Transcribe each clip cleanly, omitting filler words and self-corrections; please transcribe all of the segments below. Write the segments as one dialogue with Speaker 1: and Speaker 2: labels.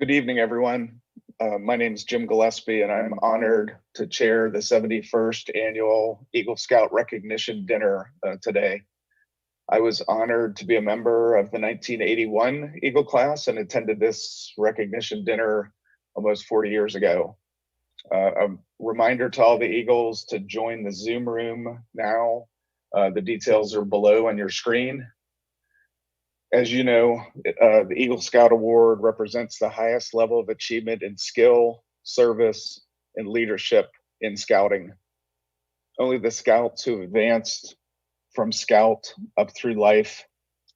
Speaker 1: Good evening, everyone. My name is Jim Gillespie, and I'm honored to chair the 71st Annual Eagle Scout Recognition Dinner today. I was honored to be a member of the 1981 Eagle class and attended this recognition dinner almost 40 years ago. A reminder to all the Eagles to join the Zoom room now. The details are below on your screen. As you know, the Eagle Scout Award represents the highest level of achievement in skill, service, and leadership in scouting. Only the scouts who advanced from scout up through life,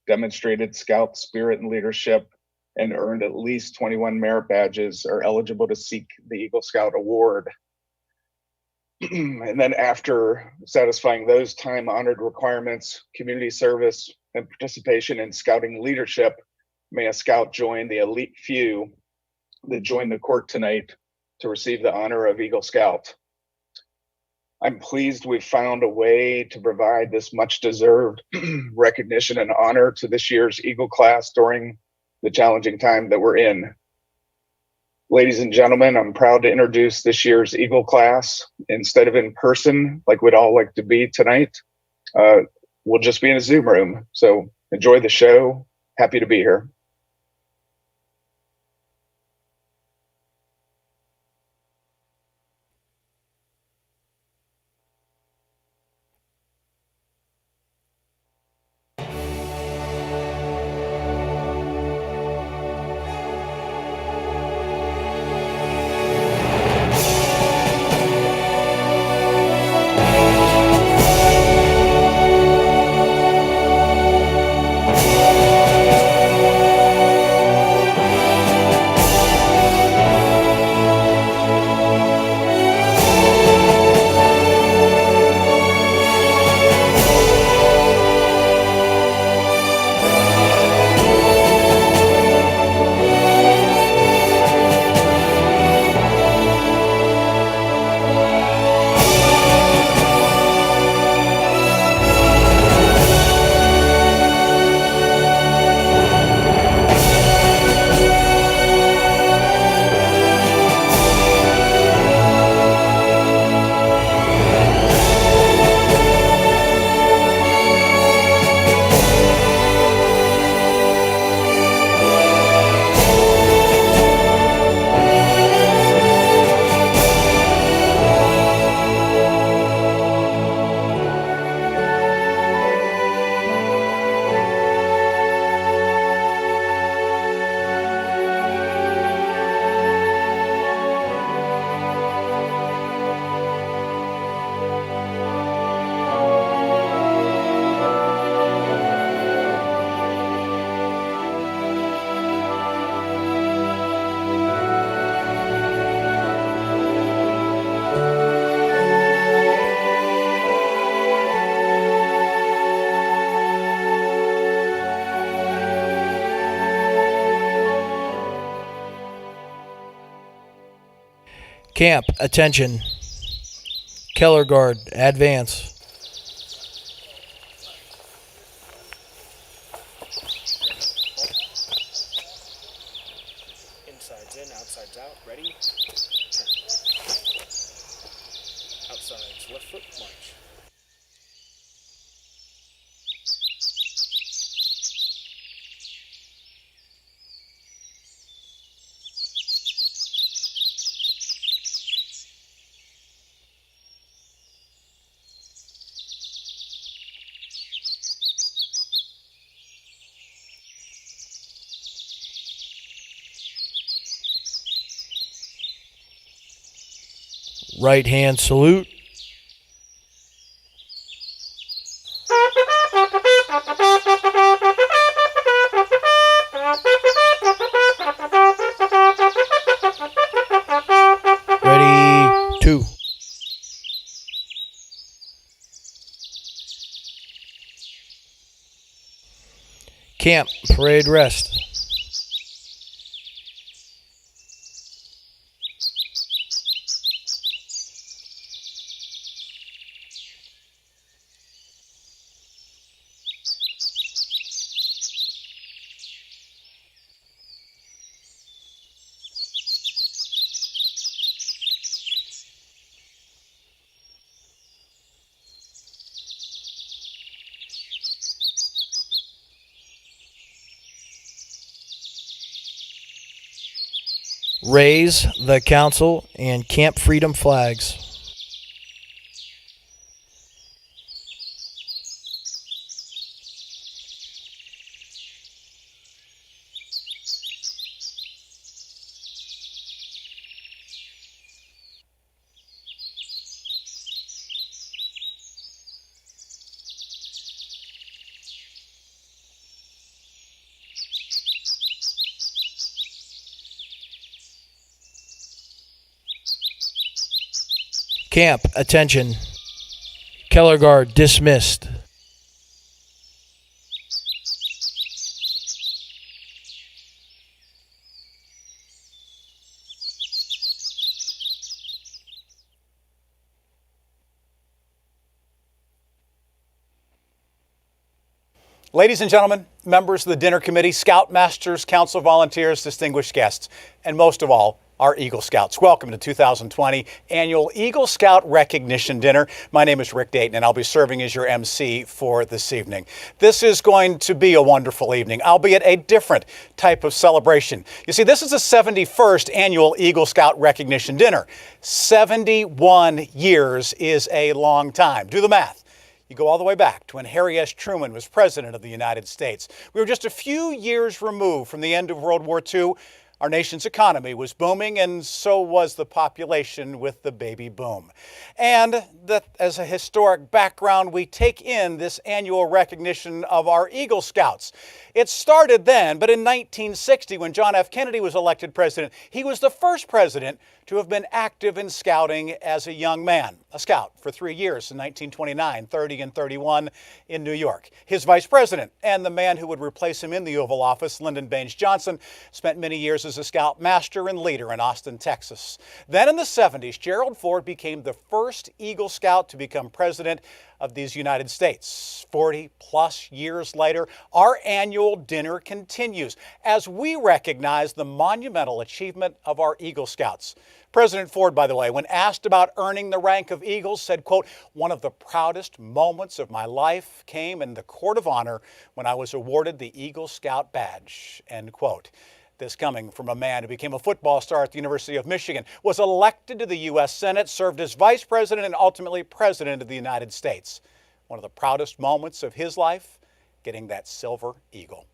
Speaker 1: demonstrated scout spirit and leadership, and earned at least 21 merit badges are eligible to seek the Eagle Scout Award. And then after satisfying those time-honored requirements, community service, and participation in scouting leadership, may a scout join the elite few that joined the court tonight to receive the honor of Eagle Scout. I'm pleased we've found a way to provide this much-deserved recognition and honor to this year's Eagle class during the challenging time that we're in. Ladies and gentlemen, I'm proud to introduce this year's Eagle class. Instead of in person, like we'd all like to be tonight, we'll just be in a Zoom room. So enjoy the show. Happy to be here.
Speaker 2: Camp, attention. Keller Guard, advance.
Speaker 3: Insides in, outsides out, ready, turn. Outsides, left foot, march.
Speaker 2: Right hand salute. Ready, two. Camp, parade rest. Raise the council and Camp Freedom flags. Camp, attention. Color guard dismissed.
Speaker 4: Ladies and gentlemen, members of the dinner committee, Scoutmasters, council volunteers, distinguished guests, and most of all, our Eagle Scouts. Welcome to 2020 Annual Eagle Scout Recognition Dinner. My name is Rick Dayton, and I'll be serving as your MC for this evening. This is going to be a wonderful evening, albeit a different type of celebration. You see, this is the 71st Annual Eagle Scout Recognition Dinner. 71 years is a long time. Do the math. You go all the way back to when Harry S. Truman was President of the United States. We were just a few years removed from the end of World War II. Our nation's economy was booming, and so was the population with the baby boom. And that, as a historic background, we take in this annual recognition of our Eagle Scouts. It started then, but in 1960, when John F. Kennedy was elected president, he was the first president to have been active in scouting as a young man, a scout for 3 years in 1929, 30, and 31 in New York. His vice president and the man who would replace him in the Oval Office, Lyndon Baines Johnson, spent many years as a scout master and leader in Austin, Texas. Then in the 70s, Gerald Ford became the first Eagle Scout to become president of these United States. 40 plus years later, our annual dinner continues as we recognize the monumental achievement of our Eagle Scouts. President Ford, by the way, when asked about earning the rank of Eagle, said, quote, "One of the proudest moments of my life came in the court of honor when I was awarded the Eagle Scout badge," end quote. This coming from a man who became a football star at the University of Michigan, was elected to the U.S. Senate, served as vice president, and ultimately president of the United States. One of the proudest moments of his life, getting that silver eagle.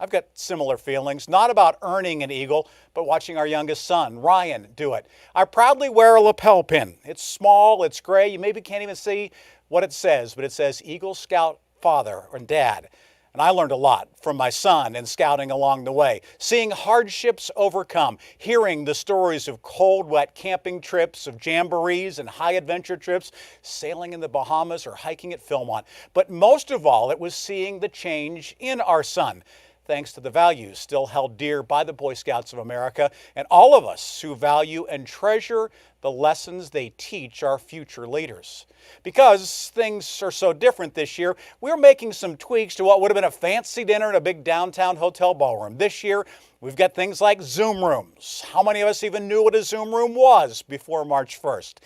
Speaker 4: I've got similar feelings, not about earning an eagle, but watching our youngest son, Ryan, do it. I proudly wear a lapel pin. It's small, it's gray, you maybe can't even see what it says, but it says Eagle Scout Father or Dad. And I learned a lot from my son in scouting along the way, seeing hardships overcome, hearing the stories of cold, wet camping trips, of jamborees and high adventure trips, sailing in the Bahamas or hiking at Philmont. But most of all, it was seeing the change in our son, thanks to the values still held dear by the Boy Scouts of America and all of us who value and treasure the lessons they teach our future leaders. Because things are so different this year, we're making some tweaks to what would have been a fancy dinner in a big downtown hotel ballroom. This year, we've got things like Zoom rooms. How many of us even knew what a Zoom room was before March 1st?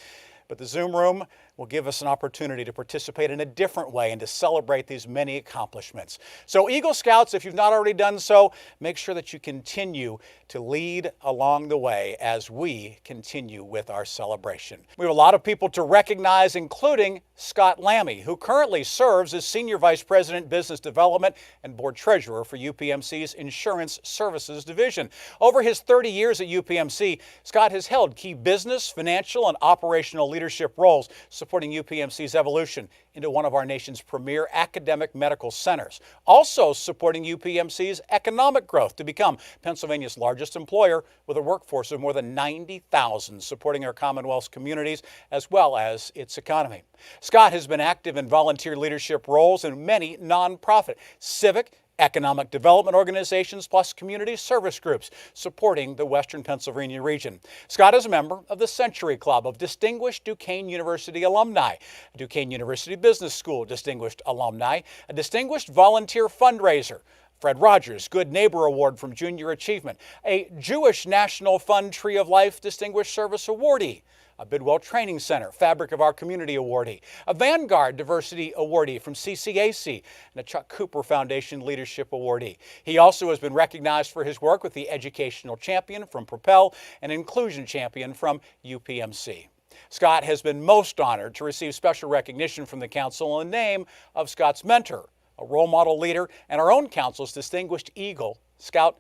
Speaker 4: But the Zoom room will give us an opportunity to participate in a different way and to celebrate these many accomplishments. So Eagle Scouts, if you've not already done so, make sure that you continue to lead along the way as we continue with our celebration. We have a lot of people to recognize, including Scott Lammy, who currently serves as Senior Vice President, Business Development and Board Treasurer for UPMC's Insurance Services Division. Over his 30 years at UPMC, Scott has held key business, financial, and operational leadership roles, supporting UPMC's evolution into one of our nation's premier academic medical centers. Also supporting UPMC's economic growth to become Pennsylvania's largest employer with a workforce of more than 90,000, supporting our Commonwealth's communities as well as its economy. Scott has been active in volunteer leadership roles in many nonprofit, civic, economic development organizations, plus community service groups supporting the Western Pennsylvania region. Scott is a member of the Century Club of Distinguished Duquesne University Alumni, a Duquesne University Business School Distinguished Alumni, a Distinguished Volunteer Fundraiser, Fred Rogers Good Neighbor Award from Junior Achievement, a Jewish National Fund Tree of Life Distinguished Service Awardee, a Bidwell Training Center Fabric of Our Community awardee, a Vanguard Diversity awardee from CCAC, and a Chuck Cooper Foundation Leadership awardee. He also has been recognized for his work with the Educational Champion from Propel and Inclusion Champion from UPMC. Scott has been most honored to receive special recognition from the Council in the name of Scott's mentor, a role model leader, and our own Council's Distinguished Eagle Scout,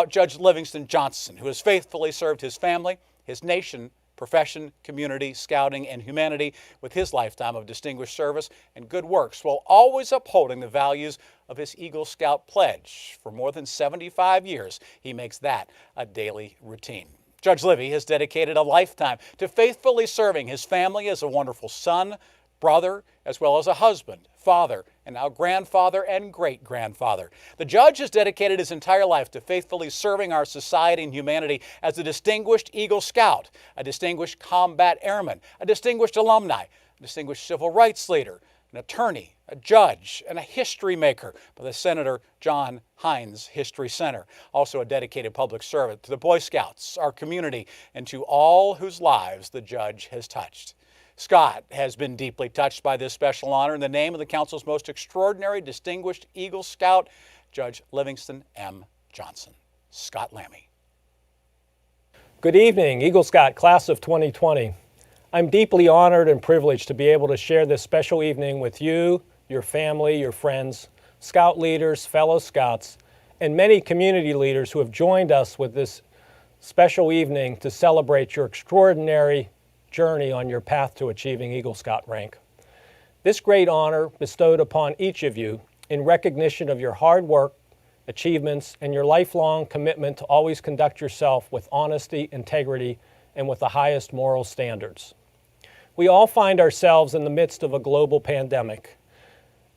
Speaker 4: Judge Livingston Johnson, who has faithfully served his family, his nation, profession, community, scouting, and humanity with his lifetime of distinguished service and good works, while always upholding the values of his Eagle Scout pledge. For more than 75 years, he makes that a daily routine. Judge Livy has dedicated a lifetime to faithfully serving his family as a wonderful son, brother, as well as a husband, father, and now grandfather and great-grandfather. The judge has dedicated his entire life to faithfully serving our society and humanity as a distinguished Eagle Scout, a distinguished combat airman, a distinguished alumni, a distinguished civil rights leader, an attorney, a judge, and a history maker by the Senator John Hines History Center. Also a dedicated public servant to the Boy Scouts, our community, and to all whose lives the judge has touched. Scott has been deeply touched by this special honor in the name of the Council's most extraordinary distinguished Eagle Scout, Judge Livingston M. Johnson. Scott Lammy.
Speaker 5: Good evening, Eagle Scout Class of 2020. I'm deeply honored and privileged to be able to share this special evening with you, your family, your friends, Scout leaders, fellow Scouts, and many community leaders who have joined us with this special evening to celebrate your extraordinary journey on your path to achieving Eagle Scout rank. This great honor bestowed upon each of you in recognition of your hard work, achievements, and your lifelong commitment to always conduct yourself with honesty, integrity, and with the highest moral standards. We all find ourselves in the midst of a global pandemic,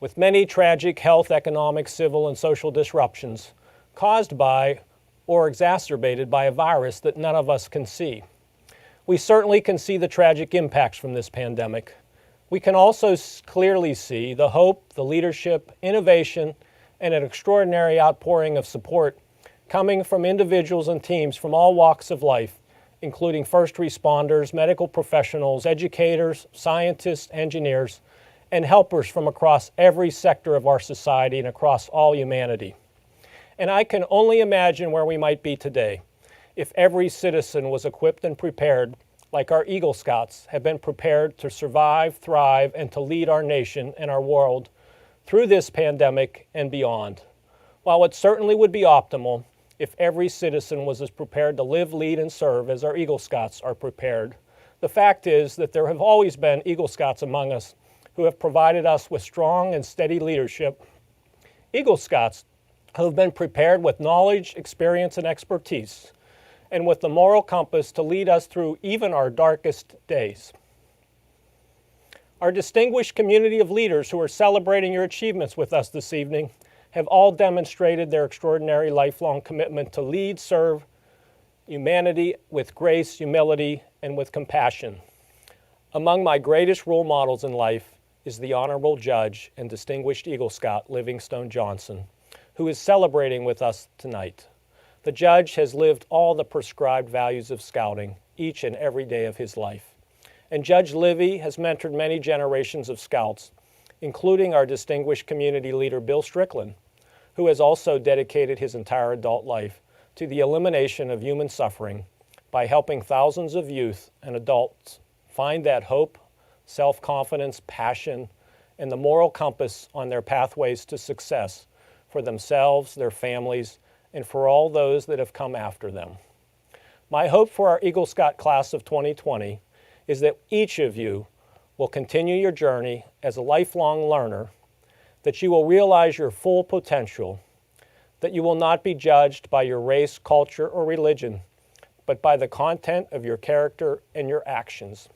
Speaker 5: with many tragic health, economic, civil, and social disruptions caused by or exacerbated by a virus that none of us can see. We certainly can see the tragic impacts from this pandemic. We can also clearly see the hope, the leadership, innovation, and an extraordinary outpouring of support coming from individuals and teams from all walks of life, including first responders, medical professionals, educators, scientists, engineers, and helpers from across every sector of our society and across all humanity. And I can only imagine where we might be today if every citizen was equipped and prepared like our Eagle Scouts have been prepared to survive, thrive, and to lead our nation and our world through this pandemic and beyond. While it certainly would be optimal if every citizen was as prepared to live, lead, and serve as our Eagle Scouts are prepared, the fact is that there have always been Eagle Scouts among us who have provided us with strong and steady leadership. Eagle Scouts who have been prepared with knowledge, experience, and expertise, and with the moral compass to lead us through even our darkest days. Our distinguished community of leaders who are celebrating your achievements with us this evening have all demonstrated their extraordinary lifelong commitment to lead, serve humanity with grace, humility, and with compassion. Among my greatest role models in life is the Honorable Judge and Distinguished Eagle Scout Livingston Johnson, who is celebrating with us tonight. The judge has lived all the prescribed values of scouting each and every day of his life. And Judge Livy has mentored many generations of scouts, including our distinguished community leader, Bill Strickland, who has also dedicated his entire adult life to the elimination of human suffering by helping thousands of youth and adults find that hope, self-confidence, passion, and the moral compass on their pathways to success for themselves, their families, and for all those that have come after them. My hope for our Eagle Scout class of 2020 is that each of you will continue your journey as a lifelong learner, that you will realize your full potential, that you will not be judged by your race, culture, or religion, but by the content of your character and your actions,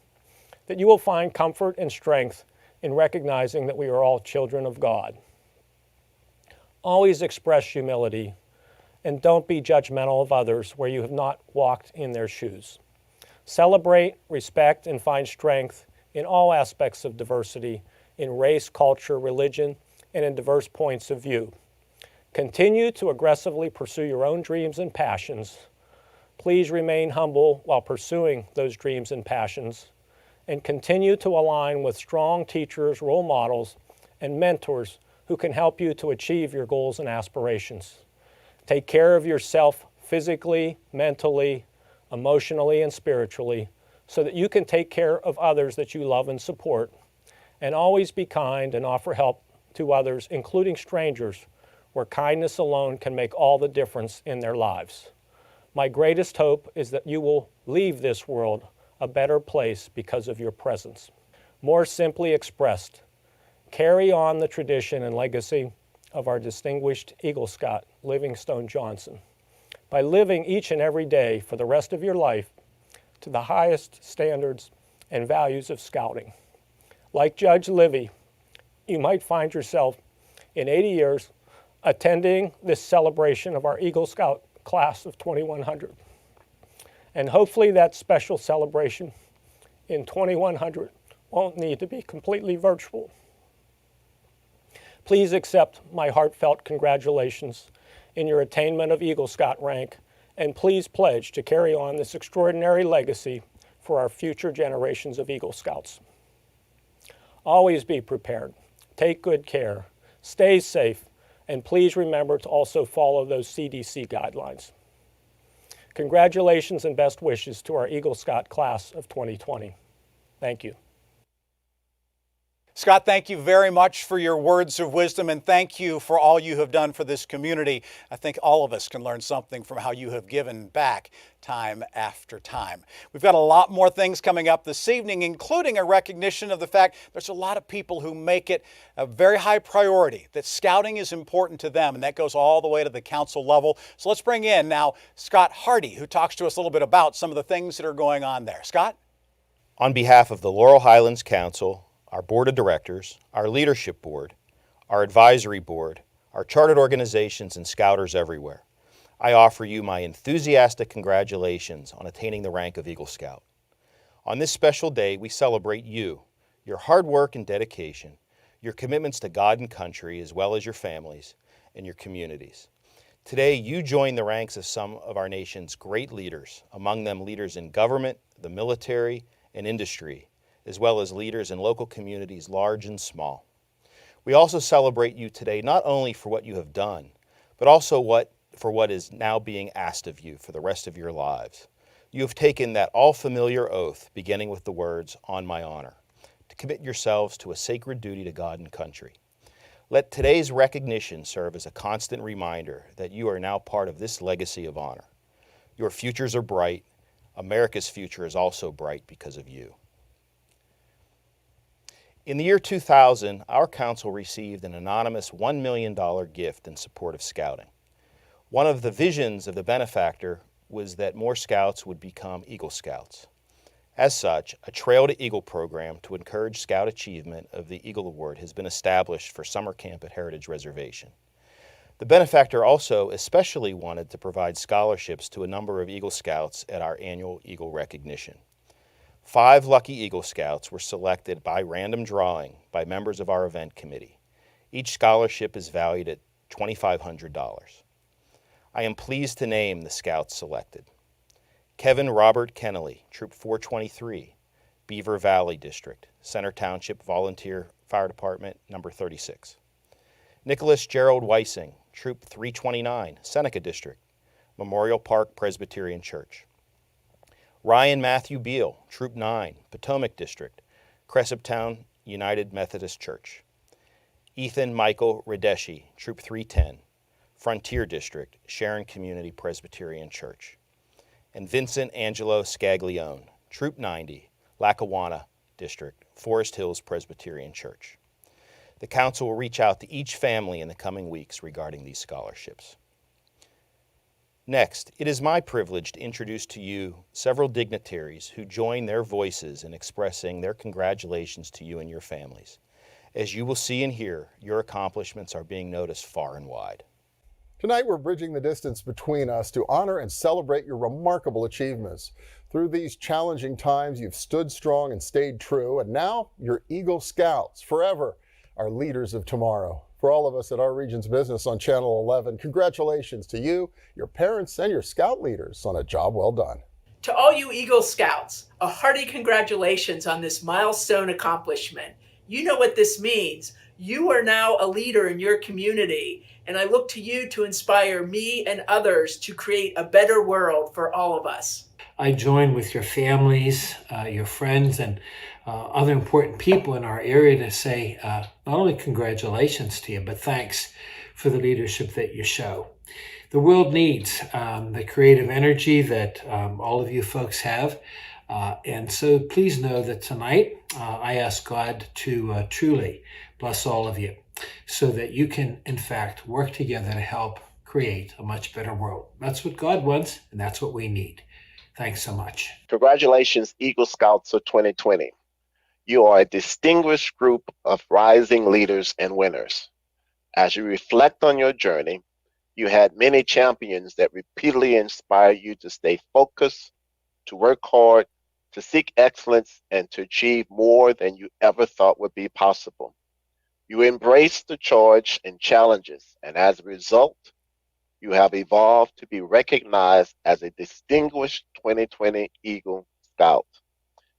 Speaker 5: that you will find comfort and strength in recognizing that we are all children of God. Always express humility, and don't be judgmental of others where you have not walked in their shoes. Celebrate, respect, and find strength in all aspects of diversity, in race, culture, religion, and in diverse points of view. Continue to aggressively pursue your own dreams and passions Please remain humble while pursuing those dreams and passions, and continue to align with strong teachers, role models, and mentors who can help you to achieve your goals and aspirations. Take care of yourself physically, mentally, emotionally, and spiritually so that you can take care of others that you love and support. And always be kind and offer help to others, including strangers, where kindness alone can make all the difference in their lives. My greatest hope is that you will leave this world a better place because of your presence. More simply expressed, carry on the tradition and legacy of our distinguished Eagle Scout, Livingstone Johnson, by living each and every day for the rest of your life to the highest standards and values of scouting. Like Judge Livy, you might find yourself in 80 years attending this celebration of our Eagle Scout class of 2100. And hopefully that special celebration in 2100 won't need to be completely virtual. Please accept my heartfelt congratulations in your attainment of Eagle Scout rank, and please pledge to carry on this extraordinary legacy for our future generations of Eagle Scouts. Always be prepared, take good care, stay safe, and please remember to also follow those CDC guidelines. Congratulations and best wishes to our Eagle Scout class of 2020. Thank you.
Speaker 4: Scott, thank you very much for your words of wisdom, and thank you for all you have done for this community. I think all of us can learn something from how you have given back time after time. We've got a lot more things coming up this evening, including a recognition of the fact there's a lot of people who make it a very high priority, that scouting is important to them, and that goes all the way to the council level. So let's bring in now Scott Hardy, who talks to us a little bit about some of the things that are going on there. Scott?
Speaker 6: On behalf of the Laurel Highlands Council, our board of directors, our leadership board, our advisory board, our chartered organizations, and scouters everywhere, I offer you my enthusiastic congratulations on attaining the rank of Eagle Scout. On this special day, we celebrate you, your hard work and dedication, your commitments to God and country, as well as your families and your communities. Today, you join the ranks of some of our nation's great leaders, among them leaders in government, the military, and industry, as well as leaders in local communities large and small. We also celebrate you today not only for what you have done, but also for what is now being asked of you for the rest of your lives. You have taken that all-familiar oath, beginning with the words, "On my honor," to commit yourselves to a sacred duty to God and country. Let today's recognition serve as a constant reminder that you are now part of this legacy of honor. Your futures are bright. America's future is also bright because of you. In the year 2000, our council received an anonymous $1 million gift in support of scouting. One of the visions of the benefactor was that more scouts would become Eagle Scouts. As such, a Trail to Eagle program to encourage scout achievement of the Eagle Award has been established for summer camp at Heritage Reservation. The benefactor also especially wanted to provide scholarships to a number of Eagle Scouts at our annual Eagle recognition. 5 lucky Eagle Scouts were selected by random drawing by members of our event committee. Each scholarship is valued at $2,500. I am pleased to name the Scouts selected. Kevin Robert Kennelly, Troop 423, Beaver Valley District, Center Township Volunteer Fire Department, number 36. Nicholas Gerald Weissing, Troop 329, Seneca District, Memorial Park Presbyterian Church. Ryan Matthew Beal, Troop 9, Potomac District, Cressiptown United Methodist Church. Ethan Michael Redeshi, Troop 310, Frontier District, Sharon Community Presbyterian Church. And Vincent Angelo Scaglione, Troop 90, Lackawanna District, Forest Hills Presbyterian Church. The council will reach out to each family in the coming weeks regarding these scholarships. Next, it is my privilege to introduce to you several dignitaries who join their voices in expressing their congratulations to you and your families. As you will see and hear, your accomplishments are being noticed far and wide.
Speaker 7: Tonight, we're bridging the distance between us to honor and celebrate your remarkable achievements. Through these challenging times, you've stood strong and stayed true, and now you're Eagle Scouts forever, our leaders of tomorrow. For all of us at our region's business on Channel 11, congratulations to you, your parents, and your scout leaders on a job well done.
Speaker 8: To all you Eagle Scouts, a hearty congratulations on this milestone accomplishment. You know what this means. You are now a leader in your community, and I look to you to inspire me and others to create a better world for all of us.
Speaker 9: I join with your families, your friends, and other important people in our area to say not only congratulations to you, but thanks for the leadership that you show. The world needs the creative energy that all of you folks have. And so please know that tonight I ask God to truly bless all of you so that you can, in fact, work together to help create a much better world. That's what God wants, and that's what we need. Thanks so much.
Speaker 10: Congratulations, Eagle Scouts of 2020. You are a distinguished group of rising leaders and winners. As you reflect on your journey, you had many champions that repeatedly inspire you to stay focused, to work hard, to seek excellence, and to achieve more than you ever thought would be possible. You embraced the charge and challenges, and as a result, you have evolved to be recognized as a distinguished 2020 Eagle Scout.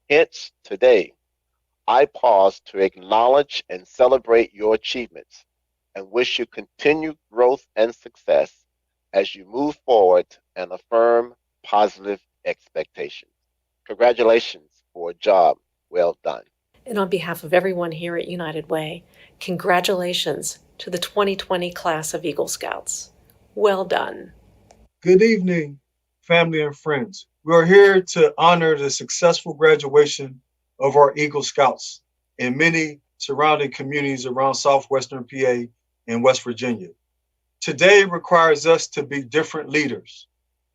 Speaker 10: Hence, today, I pause to acknowledge and celebrate your achievements and wish you continued growth and success as you move forward and affirm positive expectations. Congratulations for a job well done.
Speaker 11: And on behalf of everyone here at United Way, congratulations to the 2020 class of Eagle Scouts. Well done.
Speaker 12: Good evening, family and friends. We are here to honor the successful graduation of our Eagle Scouts in many surrounding communities around southwestern PA and West Virginia. Today requires us to be different leaders,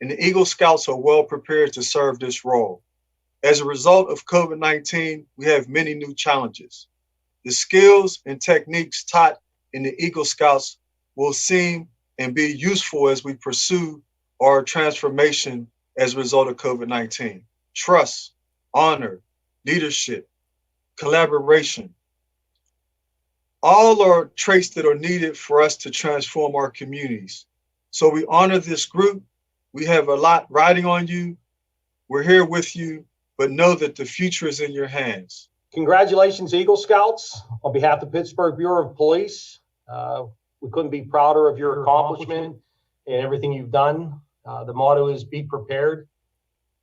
Speaker 12: and the Eagle Scouts are well prepared to serve this role. As a result of COVID-19, we have many new challenges. The skills and techniques taught in the Eagle Scouts will seem and be useful as we pursue our transformation as a result of COVID-19. Trust, honor, leadership, collaboration, all are traits that are needed for us to transform our communities. So we honor this group. We have a lot riding on you. We're here with you, but know that the future is in your hands.
Speaker 13: Congratulations, Eagle Scouts. On behalf of the Pittsburgh Bureau of Police, we couldn't be prouder of your accomplishment and everything you've done. The motto is be prepared.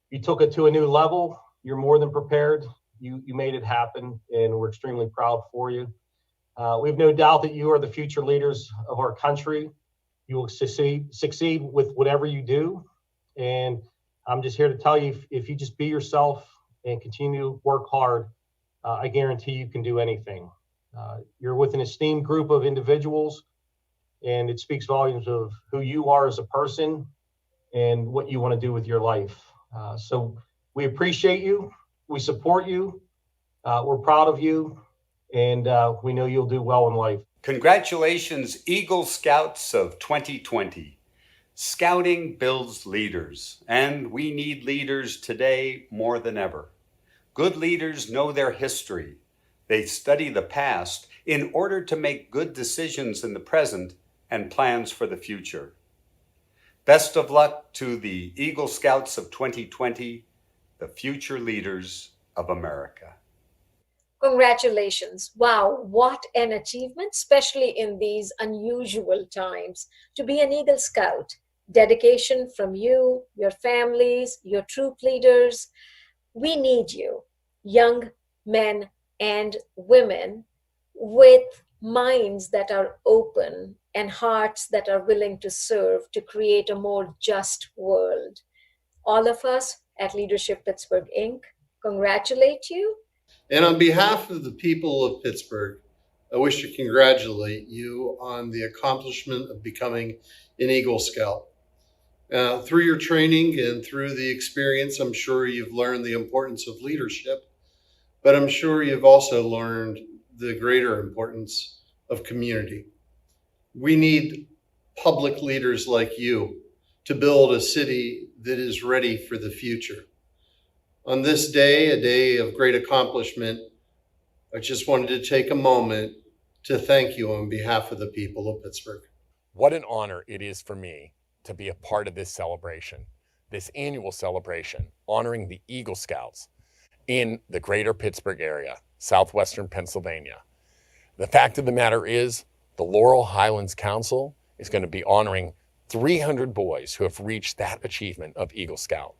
Speaker 13: You took it to a new level. You're more than prepared. You made it happen, and we're extremely proud for you. We have no doubt that you are the future leaders of our country. You will succeed with whatever you do. And I'm just here to tell you, if you just be yourself and continue to work hard, I guarantee you can do anything. You're with an esteemed group of individuals, and it speaks volumes of who you are as a person and what you want to do with your life. So we appreciate you. We support you. We're proud of you. And we know you'll do well in life.
Speaker 14: Congratulations, Eagle Scouts of 2020. Scouting builds leaders, and we need leaders today more than ever. Good leaders know their history. They study the past in order to make good decisions in the present and plans for the future. Best of luck to the Eagle Scouts of 2020, the future leaders of America.
Speaker 15: Congratulations. Wow, what an achievement, especially in these unusual times. To be an Eagle Scout, dedication from you, your families, your troop leaders. We need you, young men and women with minds that are open and hearts that are willing to serve to create a more just world. All of us at Leadership Pittsburgh, Inc. congratulate you.
Speaker 16: And on behalf of the people of Pittsburgh, I wish to congratulate you on the accomplishment of becoming an Eagle Scout. Through your training and through the experience, I'm sure you've learned the importance of leadership, but I'm sure you've also learned the greater importance of community. We need public leaders like you to build a city that is ready for the future. On this day, a day of great accomplishment, I just wanted to take a moment to thank you on behalf of the people of Pittsburgh.
Speaker 17: What an honor it is for me to be a part of this celebration, this annual celebration honoring the Eagle Scouts in the greater Pittsburgh area, southwestern Pennsylvania. The fact of the matter is, the Laurel Highlands Council is going to be honoring 300 boys who have reached that achievement of Eagle Scout.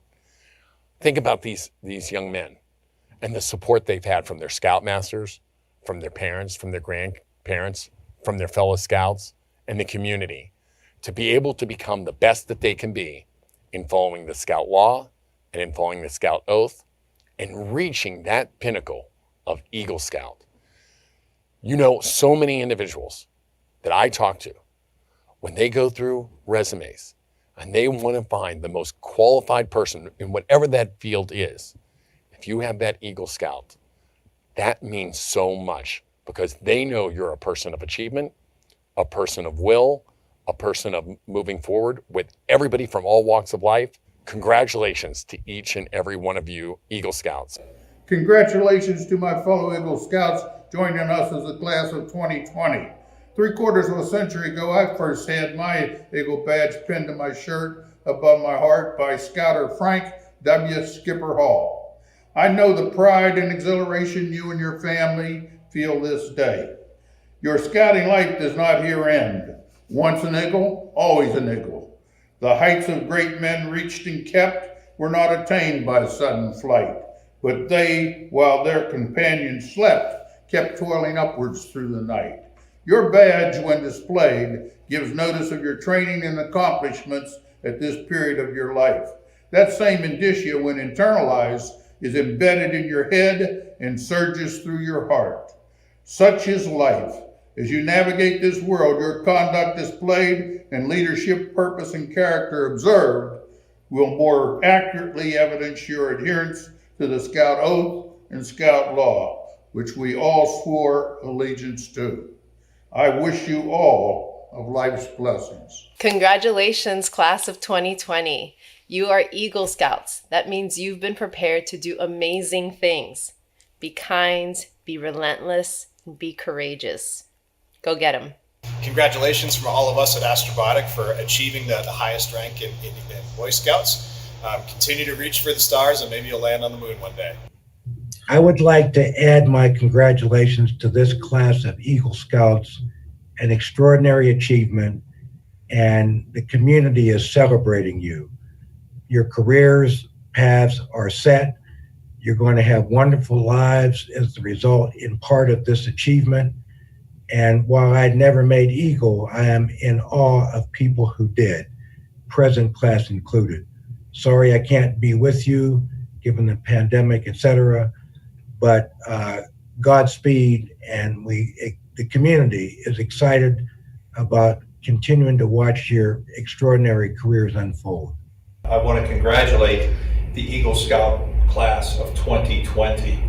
Speaker 17: Think about these young men and the support they've had from their scoutmasters, from their parents, from their grandparents, from their fellow scouts, and the community, to be able to become the best that they can be in following the Scout law and in following the Scout oath and reaching that pinnacle of Eagle Scout. You know, so many individuals that I talk to, when they go through resumes and they want to find the most qualified person in whatever that field is, if you have that Eagle Scout, that means so much because they know you're a person of achievement, a person of will, a person of moving forward with everybody from all walks of life. Congratulations to each and every one of you Eagle Scouts.
Speaker 18: Congratulations to my fellow Eagle Scouts joining us as the class of 2020. 3/4 of a century ago, I first had my Eagle badge pinned to my shirt above my heart by Scouter Frank W. Skipper Hall. I know the pride and exhilaration you and your family feel this day. Your scouting life does not here end. Once an Eagle, always an Eagle. The heights of great men reached and kept were not attained by sudden flight, but they, while their companions slept, kept toiling upwards through the night. Your badge, when displayed, gives notice of your training and accomplishments at this period of your life. That same indicia, when internalized, is embedded in your head and surges through your heart. Such is life. As you navigate this world, your conduct displayed and leadership, purpose, and character observed will more accurately evidence your adherence to the Scout Oath and Scout Law, which we all swore allegiance to. I wish you all of life's blessings.
Speaker 19: Congratulations, class of 2020. You are Eagle Scouts. That means you've been prepared to do amazing things. Be kind, be relentless, and be courageous. Go get them.
Speaker 3: Congratulations from all of us at Astrobotic for achieving the highest rank in Boy Scouts. Continue to reach for the stars and maybe you'll land on the moon one day.
Speaker 20: I would like to add my congratulations to this class of Eagle Scouts, an extraordinary achievement, and the community is celebrating you. Your careers paths are set. You're going to have wonderful lives as the result in part of this achievement. And while I'd never made Eagle, I am in awe of people who did, present class included. Sorry I can't be with you given the pandemic, etc. But Godspeed, and the community is excited about continuing to watch your extraordinary careers unfold.
Speaker 21: I want to congratulate the Eagle Scout class of 2020.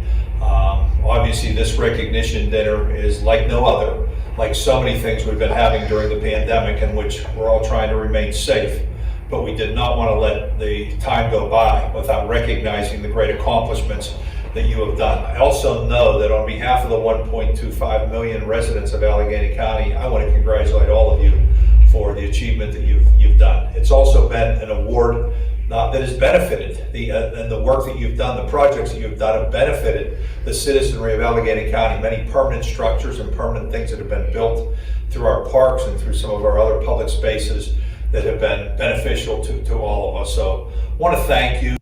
Speaker 21: Obviously, this recognition dinner is like no other, like so many things we've been having during the pandemic in which we're all trying to remain safe. But we did not want to let the time go by without recognizing the great accomplishments that you have done. I also know that on behalf of the 1.25 million residents of Allegheny County, I want to congratulate all of you for the achievement that you've done. It's also been an award that has benefited and the work that you've done, the projects that you've done have benefited the citizenry of Allegheny County. Many permanent structures and permanent things that have been built through our parks and through some of our other public spaces that have been beneficial to all of us. So I want to thank you.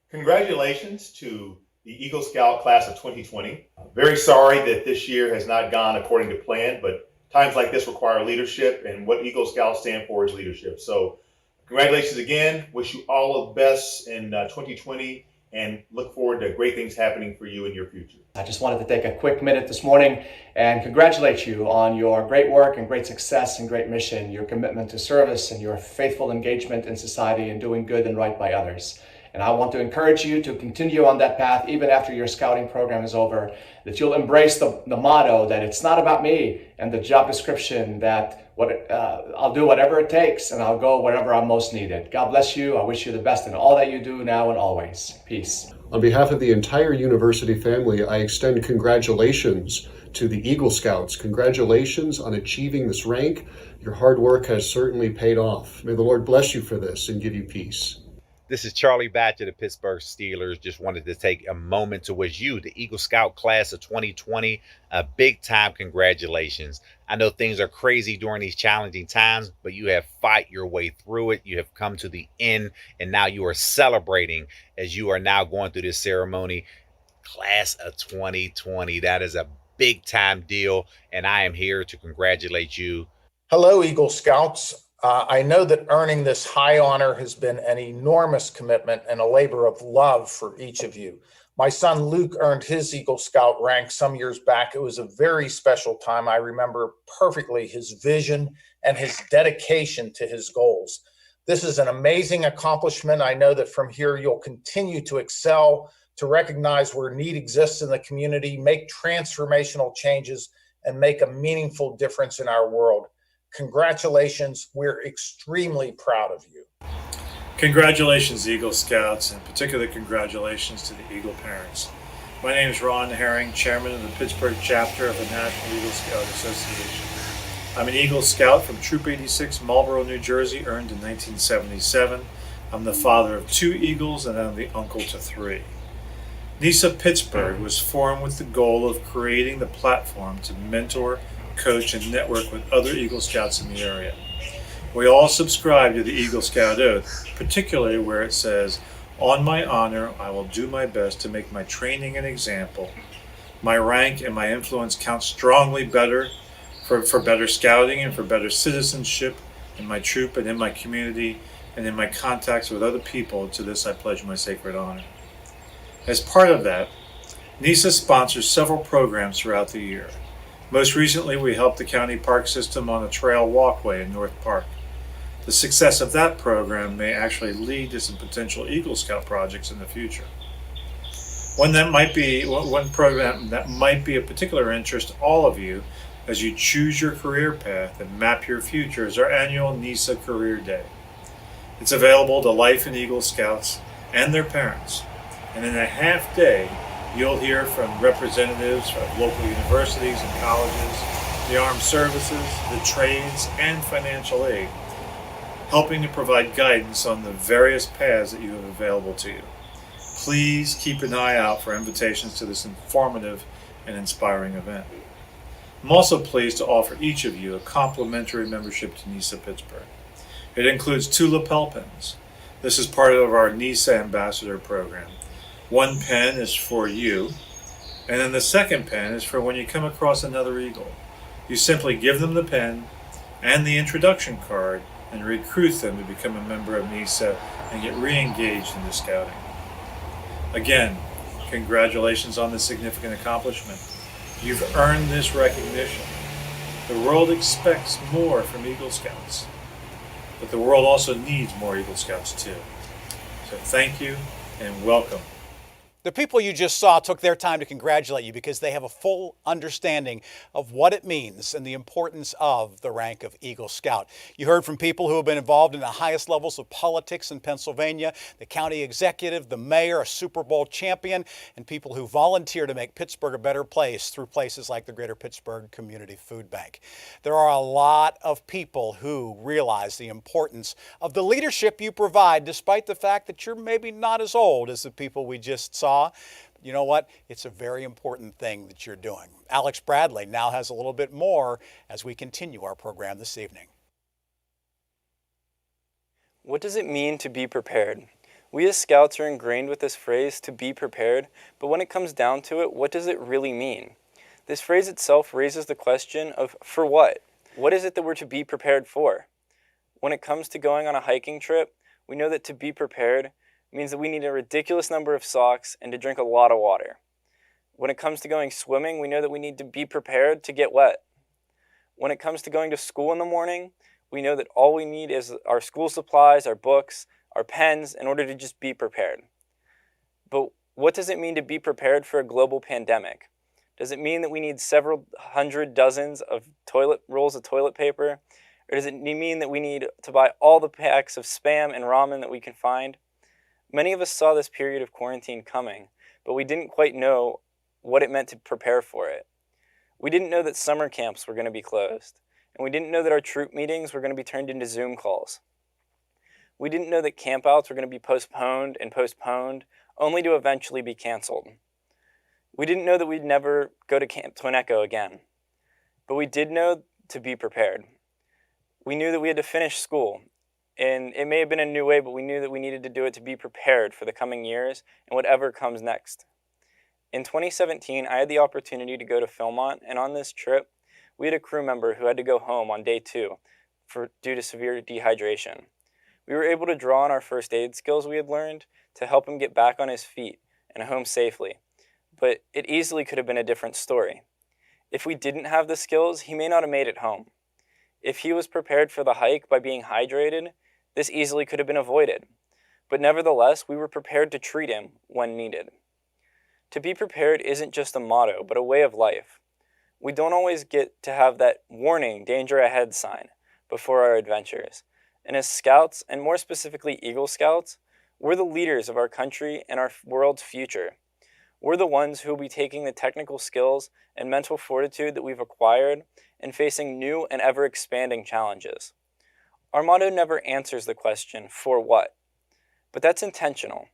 Speaker 22: Congratulations to the Eagle Scout class of 2020. Very sorry that this year has not gone according to plan, but times like this require leadership, and what Eagle Scouts stand for is leadership. So congratulations again. Wish you all the best in 2020 and look forward to great things happening for you in your future.
Speaker 23: I just wanted to take a quick minute this morning and congratulate you on your great work and great success and great mission, your commitment to service and your faithful engagement in society and doing good and right by others. And I want to encourage you to continue on that path even after your scouting program is over, that you'll embrace the motto that it's not about me, and the job description that I'll do whatever it takes and I'll go wherever I'm most needed. God bless you. I wish you the best in all that you do now and always. Peace.
Speaker 24: On behalf of the entire university family, I extend congratulations
Speaker 1: to the Eagle Scouts. Congratulations on achieving this rank. Your hard work has certainly paid off. May the Lord bless you for this and give you peace.
Speaker 2: This is Charlie Batch of the Pittsburgh Steelers. Just wanted to take a moment to wish you, the Eagle Scout class of 2020, a big time congratulations. I know things are crazy during these challenging times, but you have fought your way through it. You have come to the end, and now you are celebrating as you are now going through this ceremony. Class of 2020, that is a big time deal, and I am here to congratulate you.
Speaker 5: Hello, Eagle Scouts. I know that earning this high honor has been an enormous commitment and a labor of love for each of you. My son Luke earned his Eagle Scout rank some years back. It was a very special time. I remember perfectly his vision and his dedication to his goals. This is an amazing accomplishment. I know that from here you'll continue to excel, to recognize where need exists in the community, make transformational changes, and make a meaningful difference in our world. Congratulations. We're extremely proud of you.
Speaker 24: Congratulations, Eagle Scouts, and particularly congratulations to the Eagle parents. My name is Ron Herring, Chairman of the Pittsburgh chapter of the National Eagle Scout Association. I'm an Eagle Scout from Troop 86, Marlboro, New Jersey, earned in 1977. I'm the father of 2 Eagles, and I'm the uncle to 3. NISA Pittsburgh was formed with the goal of creating the platform to mentor, coach, and network with other Eagle Scouts in the area. We all subscribe to the Eagle Scout Oath, particularly where it says, "On my honor, I will do my best to make my training an example. My rank and my influence count strongly better for better scouting and for better citizenship in my troop and in my community and in my contacts with other people. To this I pledge my sacred honor." As part of that, NISA sponsors several programs throughout the year. Most recently, we helped the county park system on a trail walkway in North Park. The success of that program may actually lead to some potential Eagle Scout projects in the future. One program that might be of particular interest to all of you as you choose your career path and map your future is our annual NISA Career Day. It's available to Life and Eagle Scouts and their parents. And in a half day, you'll hear from representatives of local universities and colleges, the armed services, the trades, and financial aid, helping to provide guidance on the various paths that you have available to you. Please keep an eye out for invitations to this informative and inspiring event. I'm also pleased to offer each of you a complimentary membership to NISA Pittsburgh. It includes 2 lapel pins. This is part of our NISA Ambassador program. One pen is for you, and then the second pen is for when you come across another Eagle. You simply give them the pen and the introduction card and recruit them to become a member of NISA and get re-engaged into scouting. Again, congratulations on this significant accomplishment. You've earned this recognition. The world expects more from Eagle Scouts, but the world also needs more Eagle Scouts too. So thank you and welcome.
Speaker 4: The people you just saw took their time to congratulate you because they have a full understanding of what it means and the importance of the rank of Eagle Scout. You heard from people who have been involved in the highest levels of politics in Pennsylvania, the county executive, the mayor, a Super Bowl champion, and people who volunteer to make Pittsburgh a better place through places like the Greater Pittsburgh Community Food Bank. There are a lot of people who realize the importance of the leadership you provide, despite the fact that you're maybe not as old as the people we just saw. You know what? It's a very important thing that you're doing. Alex Bradley now has a little bit more as we continue our program this evening.
Speaker 25: What does it mean to be prepared? We as Scouts are ingrained with this phrase, to be prepared, but when it comes down to it, what does it really mean? This phrase itself raises the question of for what? What is it that we're to be prepared for? When it comes to going on a hiking trip, we know that to be prepared means that we need a ridiculous number of socks and to drink a lot of water. When it comes to going swimming, we know that we need to be prepared to get wet. When it comes to going to school in the morning, we know that all we need is our school supplies, our books, our pens, in order to just be prepared. But what does it mean to be prepared for a global pandemic? Does it mean that we need several hundred dozens of rolls of toilet paper? Or does it mean that we need to buy all the packs of Spam and ramen that we can find? Many of us saw this period of quarantine coming, but we didn't quite know what it meant to prepare for it. We didn't know that summer camps were going to be closed, and we didn't know that our troop meetings were going to be turned into Zoom calls. We didn't know that campouts were going to be postponed and postponed, only to eventually be canceled. We didn't know that we'd never go to Camp Twin Echo again, but we did know to be prepared. We knew that we had to finish school, and it may have been a new way, but we knew that we needed to do it to be prepared for the coming years and whatever comes next. In 2017, I had the opportunity to go to Philmont, and on this trip, we had a crew member who had to go home on day 2 due to severe dehydration. We were able to draw on our first aid skills we had learned to help him get back on his feet and home safely, but it easily could have been a different story. If we didn't have the skills, he may not have made it home. If he was prepared for the hike by being hydrated, this easily could have been avoided. But nevertheless, we were prepared to treat him when needed. To be prepared isn't just a motto, but a way of life. We don't always get to have that warning, danger ahead sign before our adventures. And as Scouts, and more specifically Eagle Scouts, we're the leaders of our country and our world's future. We're the ones who will be taking the technical skills and mental fortitude that we've acquired and facing new and ever-expanding challenges. Our motto never answers the question, for what? But that's intentional,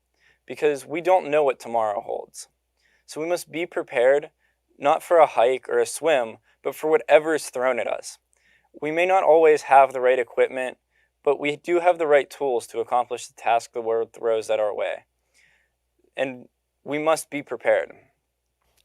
Speaker 25: because we don't know what tomorrow holds. So we must be prepared, not for a hike or a swim, but for whatever is thrown at us. We may not always have the right equipment, but we do have the right tools to accomplish the task the world throws at our way. And we must be prepared.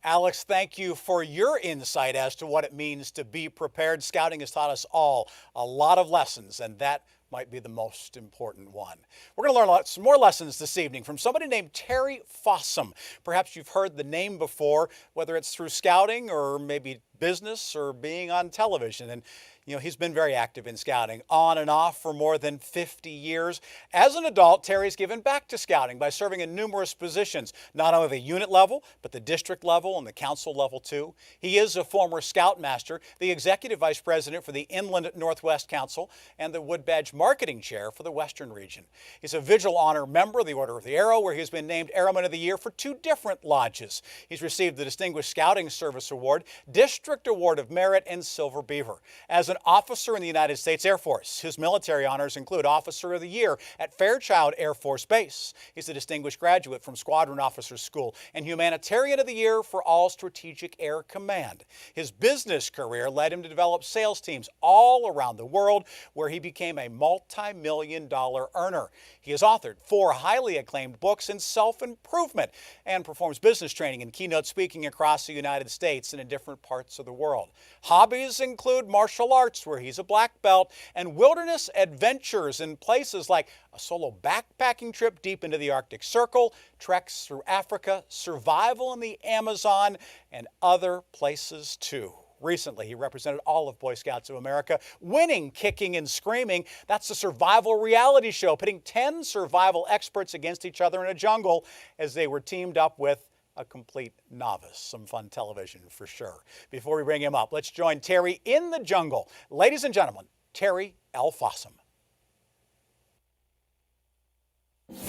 Speaker 4: Alex, thank you for your insight as to what it means to be prepared. Scouting has taught us all a lot of lessons, and that might be the most important one. We're going to learn some more lessons this evening from somebody named Terry Fossum. Perhaps you've heard the name before, whether it's through scouting or maybe business or being on television. And you know, he's been very active in scouting on and off for more than 50 years. As an adult, Terry's given back to scouting by serving in numerous positions, not only the unit level, but the district level and the council level too. He is a former Scoutmaster, the executive vice president for the Inland Northwest Council, and the Wood Badge marketing chair for the Western region. He's a Vigil Honor member of the Order of the Arrow, where he's been named Airman of the Year for 2 different lodges. He's received the Distinguished Scouting Service Award, District Award of Merit, and Silver Beaver. As an officer in the United States Air Force, his military honors include Officer of the Year at Fairchild Air Force Base. He's a distinguished graduate from Squadron Officers School and Humanitarian of the Year for All Strategic Air Command. His business career led him to develop sales teams all around the world, where he became a multi-million-dollar earner. He has authored 4 highly acclaimed books in self-improvement and performs business training and keynote speaking across the United States and in different parts of the world. Hobbies include martial arts, where he's a black belt, and wilderness adventures in places like a solo backpacking trip deep into the Arctic Circle, treks through Africa, survival in the Amazon, and other places too. Recently, he represented all of Boy Scouts of America, winning Kicking and Screaming. That's a survival reality show, pitting 10 survival experts against each other in a jungle as they were teamed up with a complete novice. Some fun television for sure. Before we bring him up, let's join Terry in the jungle. Ladies and gentlemen, Terry L. Fossum.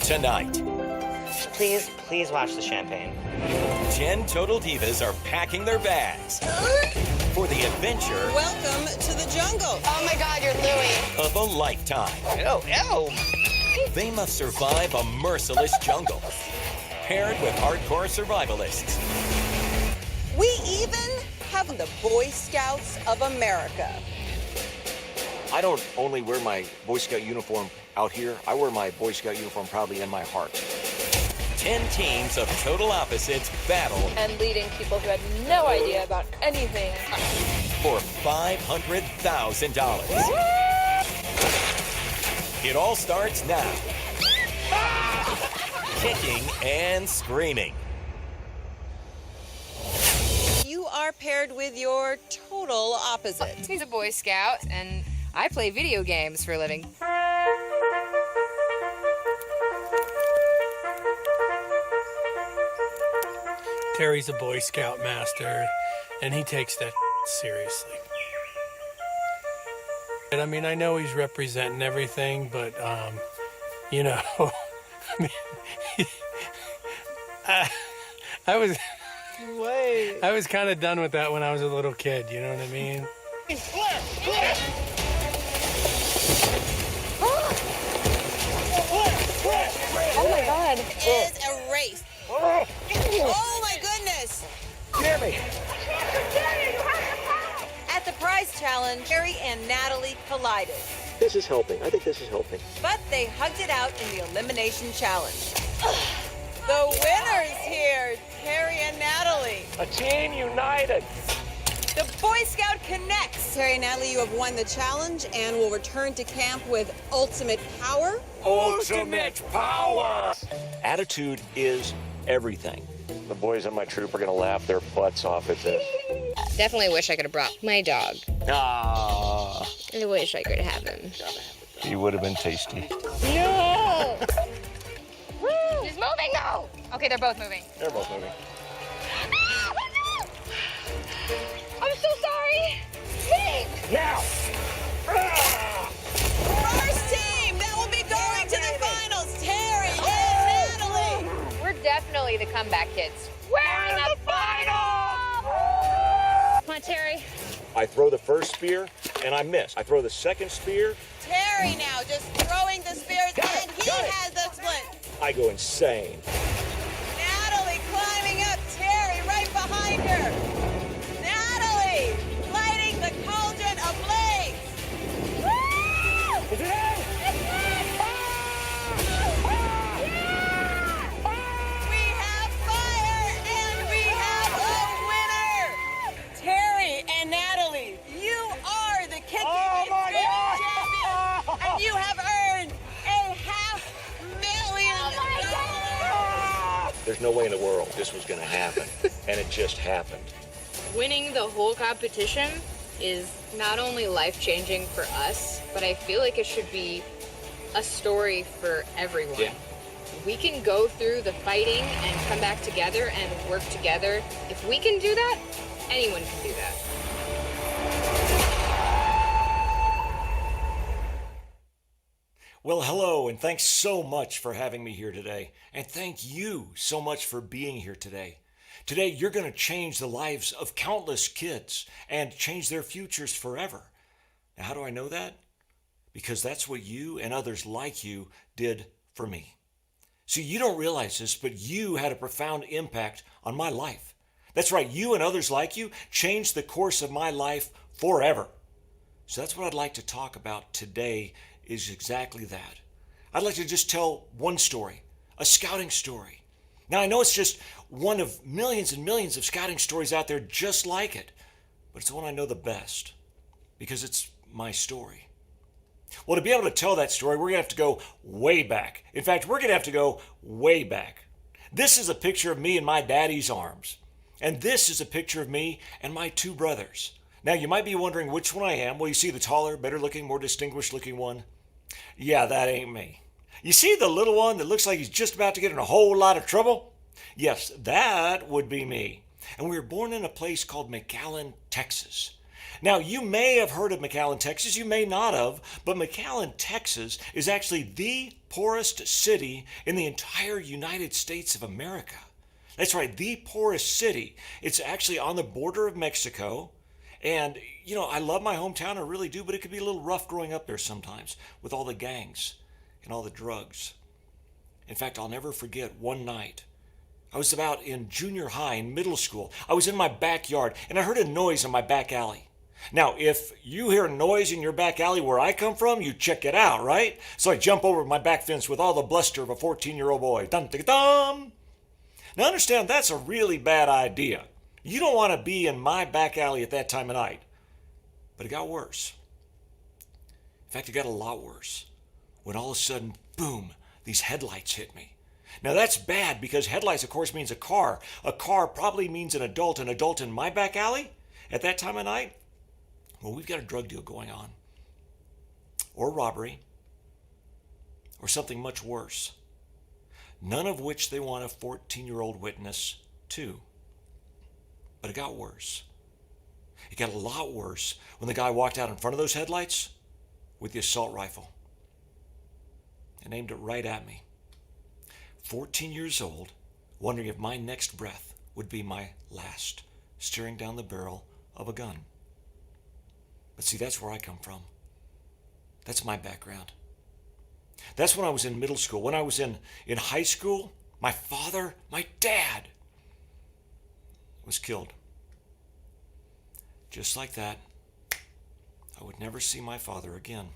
Speaker 6: Tonight,
Speaker 7: Please watch the champagne.
Speaker 6: 10 total divas are packing their bags for the adventure
Speaker 8: Welcome to the jungle. Oh my God, you're Louie.
Speaker 6: of a lifetime.
Speaker 8: Oh.
Speaker 6: They must survive a merciless jungle, paired with hardcore survivalists.
Speaker 8: We even have the Boy Scouts of America.
Speaker 9: I don't only wear my Boy Scout uniform out here, I wear my Boy Scout uniform proudly in my heart.
Speaker 6: 10 teams of total opposites battle
Speaker 10: And leading people who had no idea about anything.
Speaker 6: for $500,000. It all starts now. Kicking and screaming.
Speaker 8: You are paired with your total opposite.
Speaker 10: He's a Boy Scout, and I play video games for a living.
Speaker 26: Terry's a Boy Scout master, and he takes that seriously. And I mean, I know he's representing everything, but, you know, I mean, I was... Wait. I was kind of done with that when I was a little kid, you know what I mean?
Speaker 8: Oh my God. It is a race. Oh my goodness.
Speaker 9: Jeremy.
Speaker 8: At the prize challenge, Terry and Natalie collided.
Speaker 9: This is helping. I think this is helping.
Speaker 8: But they hugged it out in the elimination challenge. The winners here, Terry and Natalie.
Speaker 9: A team united.
Speaker 8: The Boy Scout connects. Terry and Natalie, you have won the challenge and will return to camp with ultimate power.
Speaker 9: Ultimate power! Attitude is everything. The boys on my troop are going to laugh their butts off at this.
Speaker 10: Definitely wish I could have brought my dog.
Speaker 9: Ah.
Speaker 10: I wish I could have him.
Speaker 9: He would have been tasty.
Speaker 10: No! He's moving now! Okay, they're both moving.
Speaker 9: They're both moving.
Speaker 10: I'm so sorry! Leave!
Speaker 9: Now!
Speaker 8: First team that will be going to the finals, Terry and Natalie.
Speaker 10: We're definitely the comeback kids. We're in the finals! Come on, Terry.
Speaker 9: I throw the first spear, and I miss. I throw the second spear.
Speaker 8: Terry now just throwing the spears, and he has the split.
Speaker 9: I go insane.
Speaker 8: Natalie climbing up, Terry right behind her. Natalie lighting the cauldron ablaze. Woo!
Speaker 9: Is it in?
Speaker 8: We have fire and we have a winner. Terry and Natalie, you are the kicking champion, and you have earned a $500,000.
Speaker 9: There's no way in the world this was going to happen, and it just happened.
Speaker 10: Winning the whole competition is not only life-changing for us, but I feel like it should be a story for everyone.
Speaker 9: Yeah.
Speaker 10: We can go through the fighting and come back together and work together. If we can do that, anyone can do that.
Speaker 9: Well, hello, and thanks so much for having me here today. And thank you so much for being here today. Today, you're going to change the lives of countless kids and change their futures forever. Now, how do I know that? Because that's what you and others like you did for me. See, you don't realize this, but you had a profound impact on my life. That's right, you and others like you changed the course of my life forever. So that's what I'd like to talk about today, is exactly that. I'd like to just tell one story, a scouting story. Now, I know it's just one of millions and millions of scouting stories out there just like it, but it's the one I know the best because it's my story. Well, to be able to tell that story, we're going to have to go way back. In fact, we're going to have to go way back. This is a picture of me in my daddy's arms, and this is a picture of me and my two brothers. Now, you might be wondering which one I am. Well, you see the taller, better looking, more distinguished looking one? Yeah, that ain't me. You see the little one that looks like he's just about to get in a whole lot of trouble? Yes, that would be me. And we were born in a place called McAllen, Texas. Now, you may have heard of McAllen, Texas. You may not have, but McAllen, Texas is actually the poorest city in the entire United States of America. That's right, the poorest city. It's actually on the border of Mexico. And, you know, I love my hometown, I really do, but it could be a little rough growing up there sometimes with all the gangs and all the drugs. In fact, I'll never forget one night. I was about in junior high and middle school. I was in my backyard and I heard a noise in my back alley. Now, if you hear a noise in your back alley where I come from, you check it out, right? So I jump over my back fence with all the bluster of a 14-year-old boy. Dum-dum-dum! Now understand, that's a really bad idea. You don't want to be in my back alley at that time of night. But it got worse. In fact, it got a lot worse when all of a sudden, boom, these headlights hit me. Now that's bad because headlights, of course, means a car. A car probably means an adult in my back alley at that time of night. Well, we've got a drug deal going on, or robbery, or something much worse. None of which they want a 14-year-old witness to. But it got worse. It got a lot worse when the guy walked out in front of those headlights with the assault rifle and aimed it right at me. 14 years old, wondering if my next breath would be my last, staring down the barrel of a gun. But see, that's where I come from. That's my background. That's when I was in middle school. When I was in high school, my father, my dad, was killed. Just like that, I would never see my father again.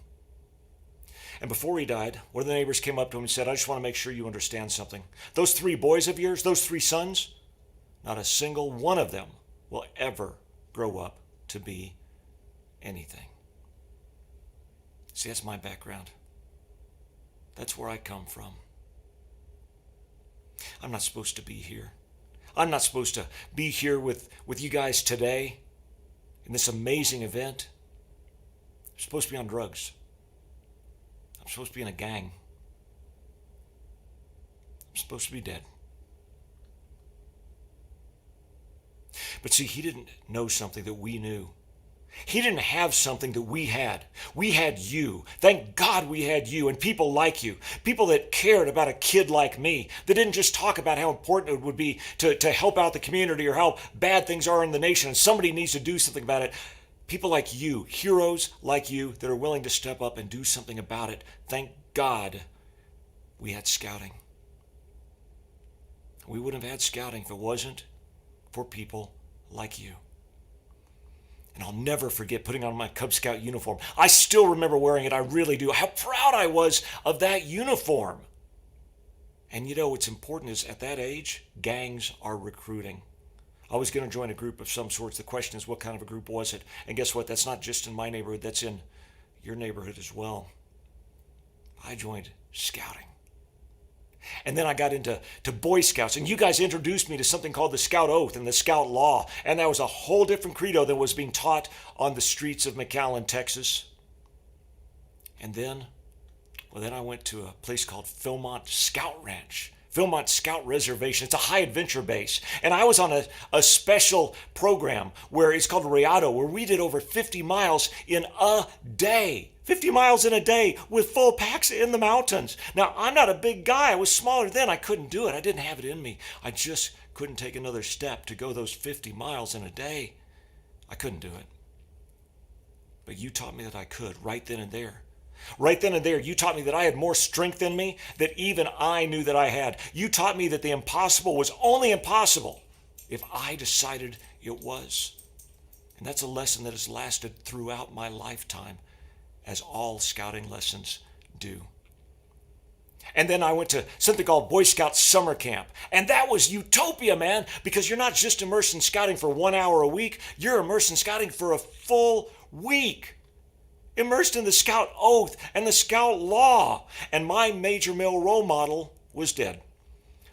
Speaker 9: And before he died, one of the neighbors came up to him and said, I just want to make sure you understand something. Those 3 boys of yours, those 3 sons, not a single one of them will ever grow up to be anything. See, that's my background. That's where I come from. I'm not supposed to be here. I'm not supposed to be here with you guys today in this amazing event. I'm supposed to be on drugs. I'm supposed to be in a gang. I'm supposed to be dead. But see, he didn't know something that we knew. He didn't have something that we had. We had you. Thank God we had you and people like you. People that cared about a kid like me. That didn't just talk about how important it would be to help out the community or how bad things are in the nation and somebody needs to do something about it. People like you, heroes like you that are willing to step up and do something about it. Thank God we had scouting. We wouldn't have had scouting if it wasn't for people like you. And I'll never forget putting on my Cub Scout uniform. I still remember wearing it. I really do. How proud I was of that uniform. And you know what's important is at that age, gangs are recruiting. I was going to join a group of some sorts. The question is, what kind of a group was it? And guess what? That's not just in my neighborhood. That's in your neighborhood as well. I joined scouting. And then I got into Boy Scouts. And you guys introduced me to something called the Scout Oath and the Scout Law. And that was a whole different credo than was being taught on the streets of McAllen, Texas. And then I went to a place called Philmont Scout Ranch. Philmont Scout Reservation. It's a high adventure base. And I was on a special program where it's called Rayado, where we did over 50 miles in a day. 50 miles in a day with full packs in the mountains. Now, I'm not a big guy. I was smaller then. I couldn't do it. I didn't have it in me. I just couldn't take another step to go those 50 miles in a day. I couldn't do it. But you taught me that I could right then and there. Right then and there, you taught me that I had more strength in me than even I knew that I had. You taught me that the impossible was only impossible if I decided it was. And that's a lesson that has lasted throughout my lifetime, as all scouting lessons do. And then I went to something called Boy Scout Summer Camp. And that was utopia, man, because you're not just immersed in scouting for 1 hour a week. You're immersed in scouting for a full week. Immersed in the Scout Oath and the Scout Law. And my major male role model was dead.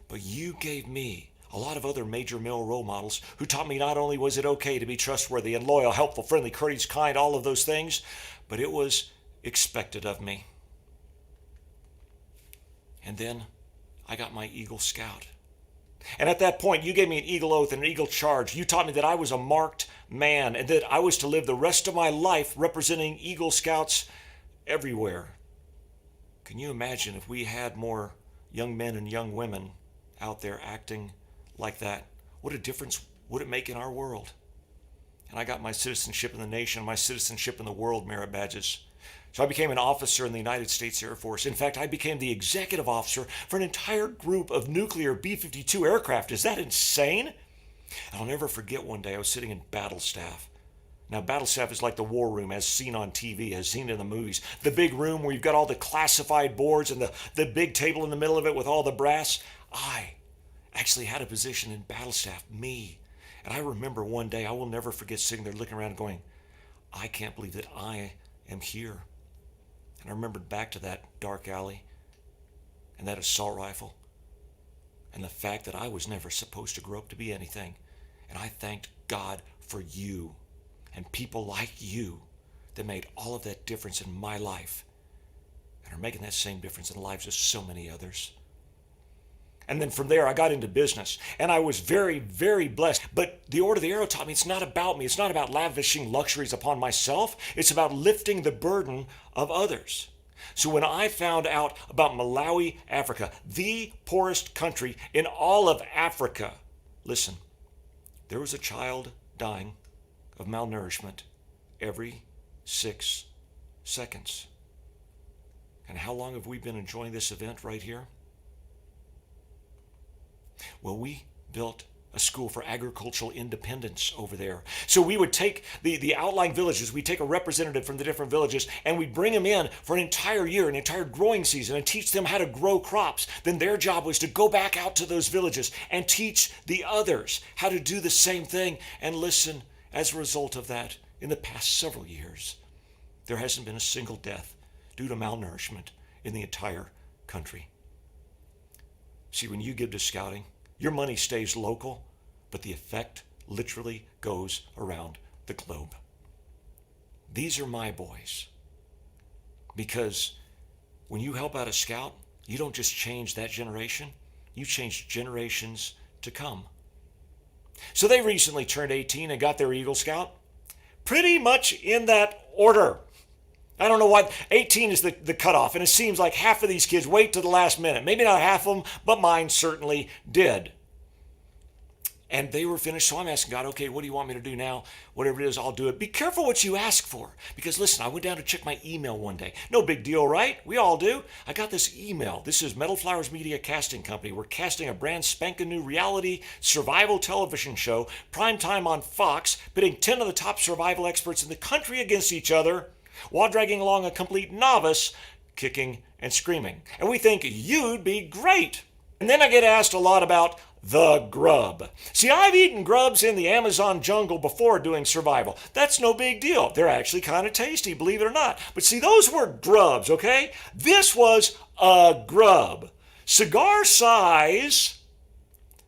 Speaker 9: But you gave me a lot of other major male role models who taught me not only was it okay to be trustworthy and loyal, helpful, friendly, courteous, kind, all of those things, but it was expected of me. And then I got my Eagle Scout. And at that point, you gave me an Eagle Oath and an Eagle Charge. You taught me that I was a marked man and that I was to live the rest of my life representing Eagle Scouts everywhere. Can you imagine if we had more young men and young women out there acting like that? What a difference would it make in our world? And I got my citizenship in the nation, my citizenship in the world merit badges. So I became an officer in the United States Air Force. In fact, I became the executive officer for an entire group of nuclear B-52 aircraft. Is that insane? And I'll never forget one day I was sitting in battle staff. Now, battle staff is like the war room as seen on TV, as seen in the movies. The big room where you've got all the classified boards and the big table in the middle of it with all the brass. I actually had a position in battle staff, me. And I remember one day, I will never forget sitting there looking around and going, I can't believe that I am here. And I remembered back to that dark alley and that assault rifle and the fact that I was never supposed to grow up to be anything. And I thanked God for you and people like you that made all of that difference in my life and are making that same difference in the lives of so many others. And then from there, I got into business, and I was very, very blessed. But the Order of the Arrow taught me it's not about me. It's not about lavishing luxuries upon myself. It's about lifting the burden of others. So when I found out about Malawi, Africa, the poorest country in all of Africa, listen, there was a child dying of malnourishment every 6 seconds. And how long have we been enjoying this event right here? Well, we built a school for agricultural independence over there. So we would take the outlying villages, we'd take a representative from the different villages, and we'd bring them in for an entire year, an entire growing season, and teach them how to grow crops. Then their job was to go back out to those villages and teach the others how to do the same thing. And listen, as a result of that, in the past several years, there hasn't been a single death due to malnourishment in the entire country. See, when you give to scouting, your money stays local, but the effect literally goes around the globe. These are my boys. Because when you help out a scout, you don't just change that generation, you change generations to come. So they recently turned 18 and got their Eagle Scout, pretty much in that order. I don't know what, 18 is the cutoff, and it seems like half of these kids wait to the last minute. Maybe not half of them, but mine certainly did. And they were finished, so I'm asking God, okay, what do you want me to do now? Whatever it is, I'll do it. Be careful what you ask for. Because listen, I went down to check my email one day. No big deal, right? We all do. I got this email. This is Metal Flowers Media Casting Company. We're casting a brand spanking new reality survival television show, primetime on Fox, pitting 10 of the top survival experts in the country against each other, while dragging along a complete novice, kicking and screaming. And we think you'd be great. And then I get asked a lot about the grub. See, I've eaten grubs in the Amazon jungle before doing survival. That's no big deal. They're actually kind of tasty, believe it or not. But see, those were grubs, okay? This was a grub. Cigar size,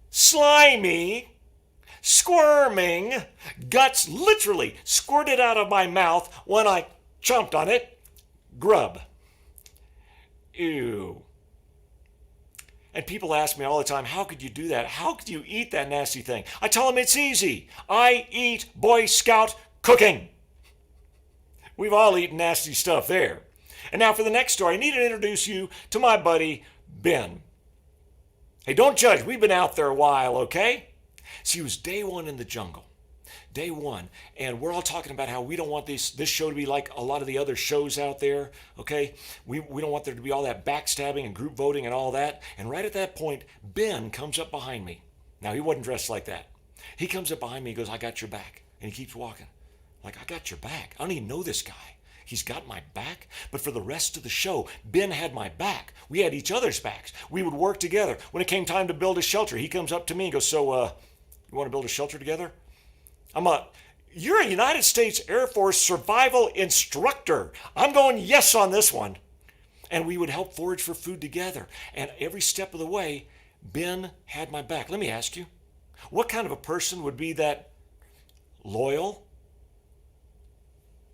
Speaker 9: slimy, squirming, guts literally squirted out of my mouth when I chomped on it. Grub. Ew. And people ask me all the time, how could you do that? How could you eat that nasty thing? I tell them it's easy. I eat Boy Scout cooking. We've all eaten nasty stuff there. And now for the next story, I need to introduce you to my buddy, Ben. Hey, don't judge. We've been out there a while, okay? See, it was day one in the jungle. Day one, and we're all talking about how we don't want this show to be like a lot of the other shows out there, okay? We don't want there to be all that backstabbing and group voting and all that. And right at that point, Ben comes up behind me. Now, he wasn't dressed like that. He comes up behind me, he goes, I got your back. And he keeps walking. I'm like, I got your back. I don't even know this guy. He's got my back. But for the rest of the show, Ben had my back. We had each other's backs. We would work together. When it came time to build a shelter, he comes up to me and goes, so, you want to build a shelter together? You're a United States Air Force survival instructor. I'm going yes on this one. And we would help forage for food together. And every step of the way, Ben had my back. Let me ask you, what kind of a person would be that loyal?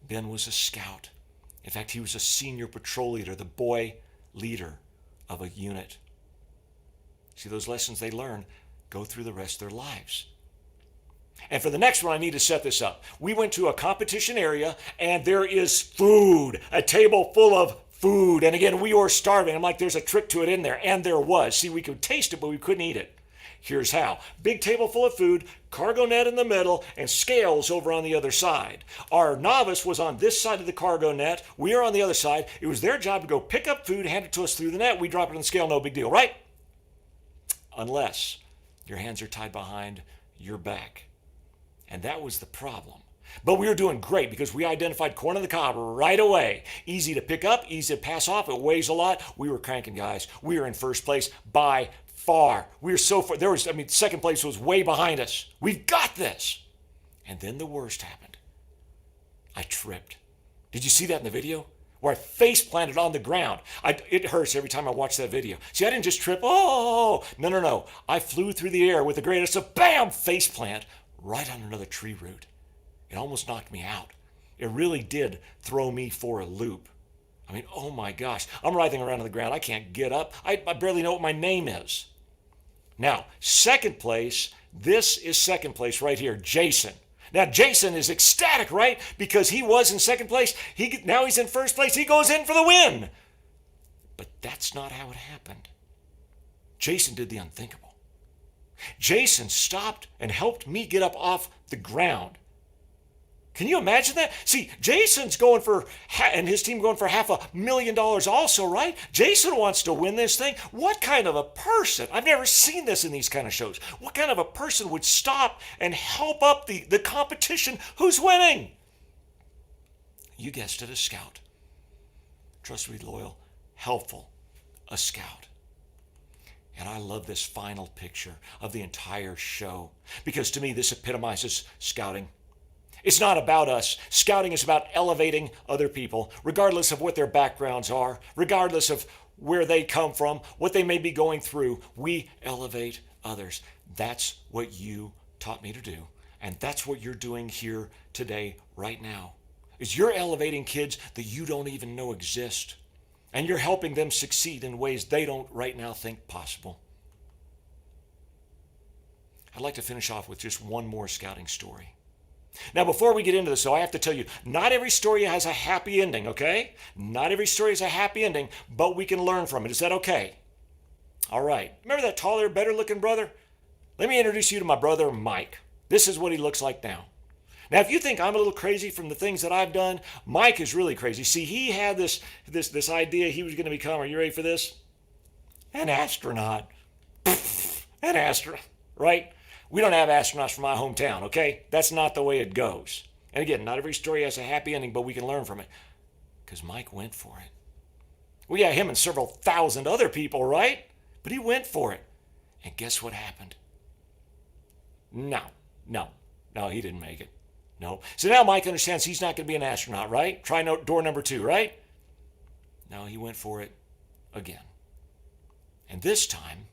Speaker 9: Ben was a scout. In fact, he was a senior patrol leader, the boy leader of a unit. See, those lessons they learn go through the rest of their lives. And for the next one, I need to set this up. We went to a competition area, and there is food, a table full of food. And again, we were starving. I'm like, there's a trick to it in there. And there was. See, we could taste it, but we couldn't eat it. Here's how. Big table full of food, cargo net in the middle, and scales over on the other side. Our novice was on this side of the cargo net. We are on the other side. It was their job to go pick up food, hand it to us through the net. We drop it on the scale, no big deal, right? Unless your hands are tied behind your back. And that was the problem. But we were doing great because we identified corn on the cob right away. Easy to pick up, easy to pass off. It weighs a lot. We were cranking, guys. We were in first place by far. We were so far. Second place was way behind us. We've got this. And then the worst happened. I tripped. Did you see that in the video? Where I face planted on the ground. It hurts every time I watch that video. See, I didn't just trip. Oh, no. I flew through the air with the greatest of bam, face plant right on another tree root. It almost knocked me out. It really did throw me for a loop. I mean, oh my gosh. I'm writhing around on the ground. I can't get up. I barely know what my name is. Now, second place, this is second place right here, Jason. Now, Jason is ecstatic, right? Because he was in second place. Now he's in first place. He goes in for the win. But that's not how it happened. Jason did the unthinkable. Jason stopped and helped me get up off the ground. Can you imagine that? See, Jason's going for, and his team going for $500,000 also, right? Jason wants to win this thing. What kind of a person, I've never seen this in these kind of shows, what kind of a person would stop and help up the competition? Who's winning? You guessed it, a scout. Trustworthy, loyal, helpful, a scout. And I love this final picture of the entire show because to me this epitomizes scouting. It's not about us. Scouting is about elevating other people, regardless of what their backgrounds are, regardless of where they come from, what they may be going through. We elevate others. That's what you taught me to do. And that's what you're doing here today, right now, is you're elevating kids that you don't even know exist. And you're helping them succeed in ways they don't right now think possible. I'd like to finish off with just one more scouting story. Now, before we get into this, though, I have to tell you, not every story has a happy ending, okay? Not every story has a happy ending, but we can learn from it. Is that okay? All right. Remember that taller, better-looking brother? Let me introduce you to my brother, Mike. This is what he looks like now. Now, if you think I'm a little crazy from the things that I've done, Mike is really crazy. See, he had this idea he was going to become, are you ready for this? An astronaut. An astronaut, right? We don't have astronauts from my hometown, okay? That's not the way it goes. And again, not every story has a happy ending, but we can learn from it. Because Mike went for it. Well, yeah, him and several thousand other people, right? But he went for it. And guess what happened? No, he didn't make it. No. So now Mike understands he's not going to be an astronaut, right? Try door number 2, right? No, he went for it again. And this time,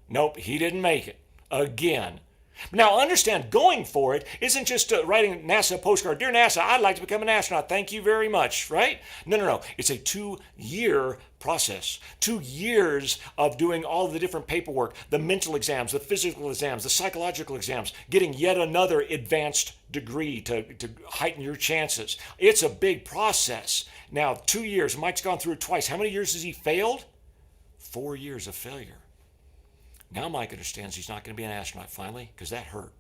Speaker 9: nope, he didn't make it. Again. Now, understand, going for it isn't just writing NASA a postcard. Dear NASA, I'd like to become an astronaut. Thank you very much, right? No. It's a 2-year process. 2 years of doing all the different paperwork, the mental exams, the physical exams, the psychological exams, getting yet another advanced degree to heighten your chances. It's a big process. Now, 2 years. Mike's gone through it twice. How many years has he failed? 4 years of failure. Now Mike understands he's not going to be an astronaut finally, because that hurt.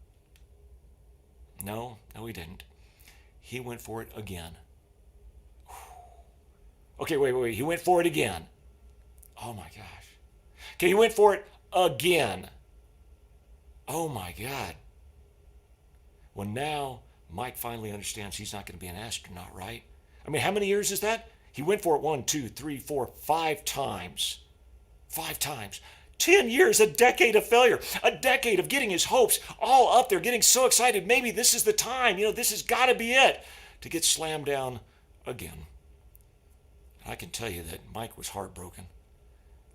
Speaker 9: No, he didn't. He went for it again. Okay, wait. He went for it again. Oh my gosh. Okay, he went for it again. Oh my God. Well, now Mike finally understands he's not going to be an astronaut, right? I mean, how many years is that? He went for it 1, 2, 3, 4, 5 times. 5 times. 10 years, a decade of failure, a decade of getting his hopes all up there, getting so excited. Maybe this is the time, this has got to be it, to get slammed down again. I can tell you that Mike was heartbroken.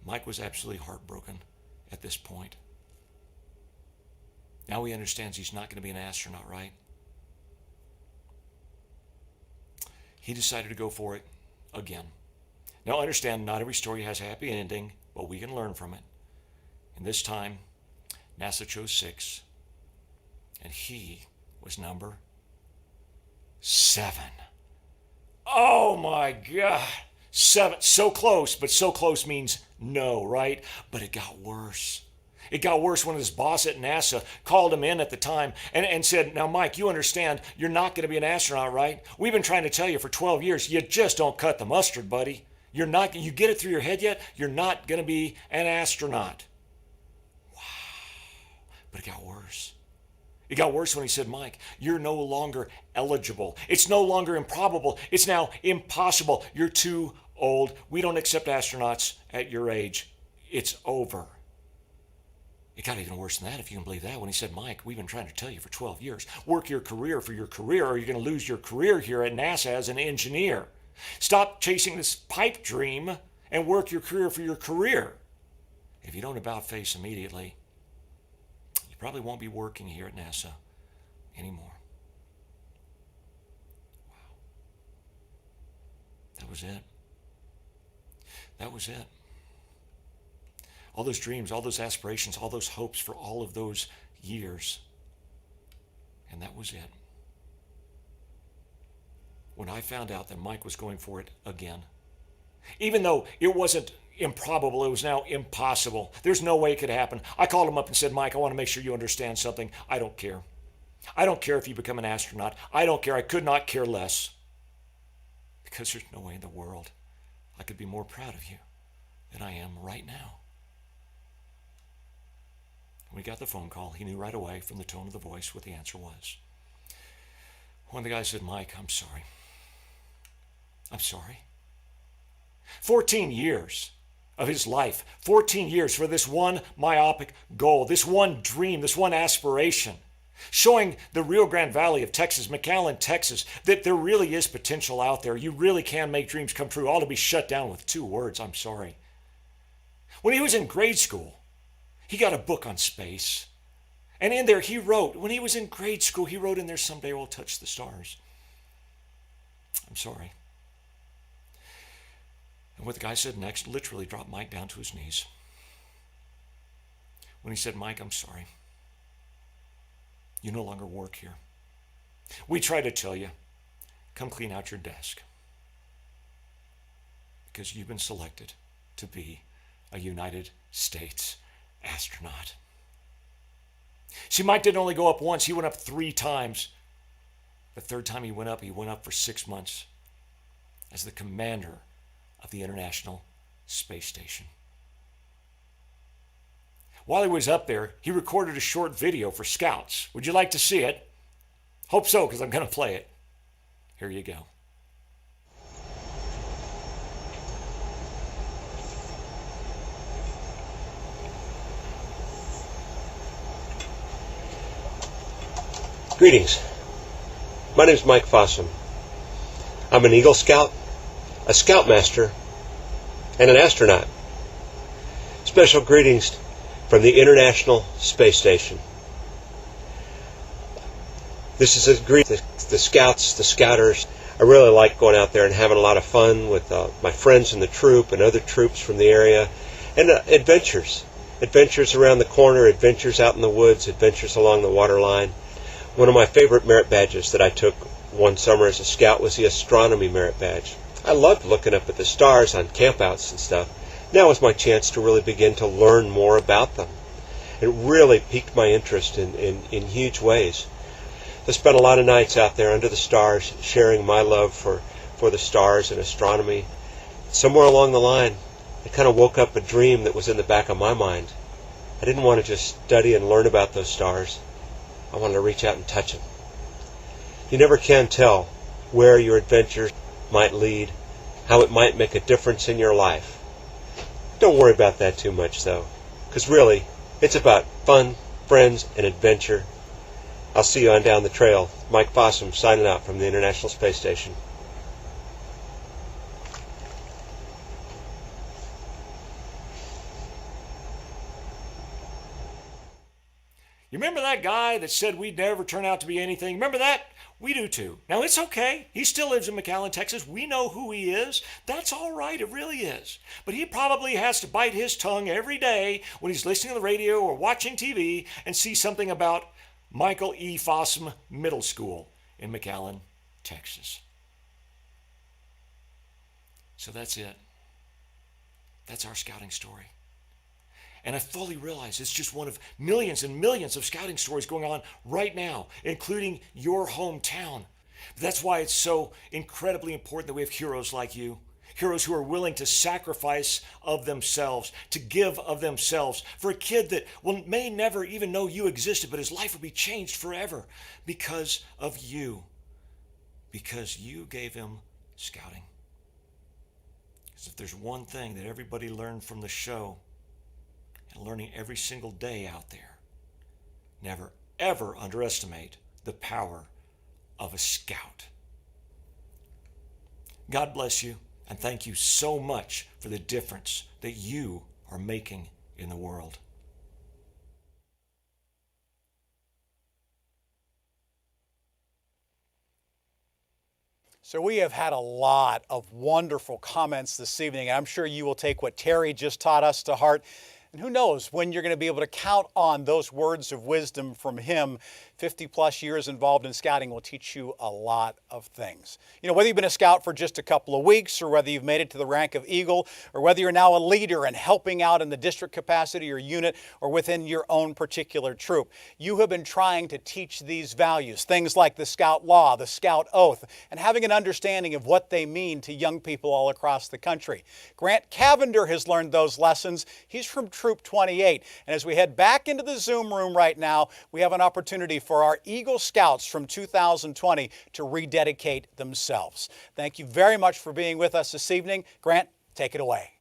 Speaker 9: Mike was absolutely heartbroken at this point. Now he understands he's not going to be an astronaut, right? He decided to go for it again. Now understand, not every story has a happy ending, but we can learn from it. And this time, NASA chose 6, and he was number 7. Oh my God. 7. So close, but so close means no, right? But it got worse. It got worse when his boss at NASA called him in at the time and said, now, Mike, you understand you're not going to be an astronaut, right? We've been trying to tell you for 12 years, you just don't cut the mustard, buddy. You get it through your head yet? You're not going to be an astronaut. But it got worse. It got worse when he said, Mike, you're no longer eligible. It's no longer improbable. It's now impossible. You're too old. We don't accept astronauts at your age. It's over. It got even worse than that, if you can believe that, when he said, Mike, we've been trying to tell you for 12 years, work your career for your career, or you're going to lose your career here at NASA as an engineer. Stop chasing this pipe dream and work your career for your career. If you don't about face immediately, probably won't be working here at NASA anymore. Wow. That was it. That was it. All those dreams, all those aspirations, all those hopes for all of those years. And that was it. When I found out that Mike was going for it again, even though it wasn't improbable. It was now impossible. There's no way it could happen. I called him up and said, Mike, I want to make sure you understand something. I don't care. I don't care if you become an astronaut. I don't care. I could not care less. Because there's no way in the world I could be more proud of you than I am right now. When we got the phone call, he knew right away from the tone of the voice what the answer was. One of the guys said, Mike, I'm sorry. I'm sorry. 14 years of his life, 14 years for this one myopic goal, this one dream, this one aspiration, showing the Rio Grande Valley of Texas, McAllen, Texas, that there really is potential out there. You really can make dreams come true, all to be shut down with 2 words, I'm sorry. When he was in grade school, he got a book on space. And in there he wrote, when he was in grade school, he wrote in there, someday we'll touch the stars. I'm sorry. And what the guy said next literally dropped Mike down to his knees. When he said, Mike, I'm sorry. You no longer work here. We try to tell you, come clean out your desk. Because you've been selected to be a United States astronaut. See, Mike didn't only go up once, he went up 3 times. The 3rd time he went up for 6 months as the commander of the International Space Station. While he was up there, he recorded a short video for Scouts. Would you like to see it? Hope so, because I'm going to play it. Here you go.
Speaker 11: Greetings. My name is Mike Fossum. I'm an Eagle Scout, a Scoutmaster, and an astronaut. Special greetings from the International Space Station. This is a greeting to the Scouts, the Scouters. I really like going out there and having a lot of fun with my friends in the troop and other troops from the area, and adventures. Adventures around the corner, adventures out in the woods, adventures along the waterline. One of my favorite merit badges that I took one summer as a scout was the astronomy merit badge. I loved looking up at the stars on campouts and stuff. Now was my chance to really begin to learn more about them. It really piqued my interest in huge ways. I spent a lot of nights out there under the stars, sharing my love for the stars and astronomy. Somewhere along the line, it kind of woke up a dream that was in the back of my mind. I didn't want to just study and learn about those stars. I wanted to reach out and touch them. You never can tell where your adventure might lead, how it might make a difference in your life. Don't worry about that too much, though, because really, it's about fun, friends, and adventure. I'll see you on down the trail. Mike Fossum signing out from the International Space Station.
Speaker 9: You remember that guy that said we'd never turn out to be anything? Remember that? We do too. Now, it's okay. He still lives in McAllen, Texas. We know who he is. That's all right. It really is. But he probably has to bite his tongue every day when he's listening to the radio or watching TV and see something about Michael E. Fossum Middle School in McAllen, Texas. So that's it. That's our scouting story. And I fully realize it's just one of millions and millions of scouting stories going on right now, including your hometown. That's why it's so incredibly important that we have heroes like you. Heroes who are willing to sacrifice of themselves, to give of themselves for a kid that may never even know you existed, but his life will be changed forever because of you. Because you gave him scouting. Because if there's one thing that everybody learned from the show, and learning every single day out there, never ever underestimate the power of a scout. God bless you, and thank you so much for the difference that you are making in the world.
Speaker 4: So we have had a lot of wonderful comments this evening, and I'm sure you will take what Terry just taught us to heart. And who knows when you're going to be able to count on those words of wisdom from him 50 plus years involved in scouting will teach you a lot of things. You know, whether you've been a scout for just a couple of weeks, or whether you've made it to the rank of Eagle, or whether you're now a leader and helping out in the district capacity or unit or within your own particular troop, you have been trying to teach these values, things like the Scout Law, the Scout Oath, and having an understanding of what they mean to young people all across the country. Grant Cavender has learned those lessons. He's from Troop 28. And as we head back into the Zoom room right now, we have an opportunity for our Eagle Scouts from 2020 to rededicate themselves. Thank you very much for being with us this evening. Grant, take it away.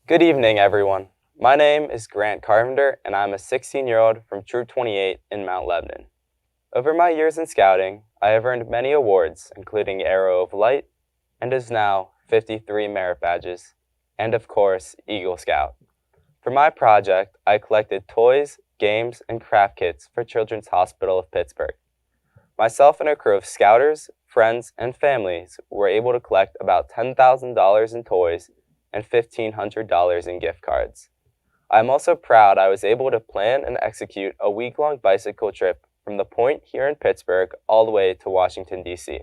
Speaker 12: Good evening, everyone. My name is Grant Carpenter, and I'm a 16-year-old from Troop 28 in Mount Lebanon. Over my years in scouting, I have earned many awards, including Arrow of Light, and as now 53 merit badges, and of course, Eagle Scout. For my project, I collected toys, games, and craft kits for Children's Hospital of Pittsburgh. Myself and a crew of scouters, friends, and families were able to collect about $10,000 in toys and $1,500 in gift cards. I'm also proud I was able to plan and execute a week-long bicycle trip from the point here in Pittsburgh all the way to Washington, D.C.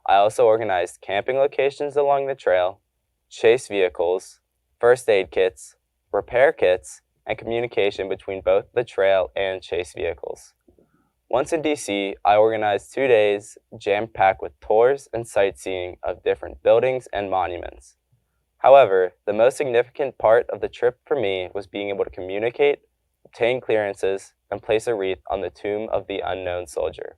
Speaker 12: I also organized camping locations along the trail, chase vehicles, first aid kits, repair kits, and communication between both the trail and chase vehicles. Once in D.C., I organized 2 days jam-packed with tours and sightseeing of different buildings and monuments. However, the most significant part of the trip for me was being able to communicate, obtain clearances, and place a wreath on the tomb of the unknown soldier.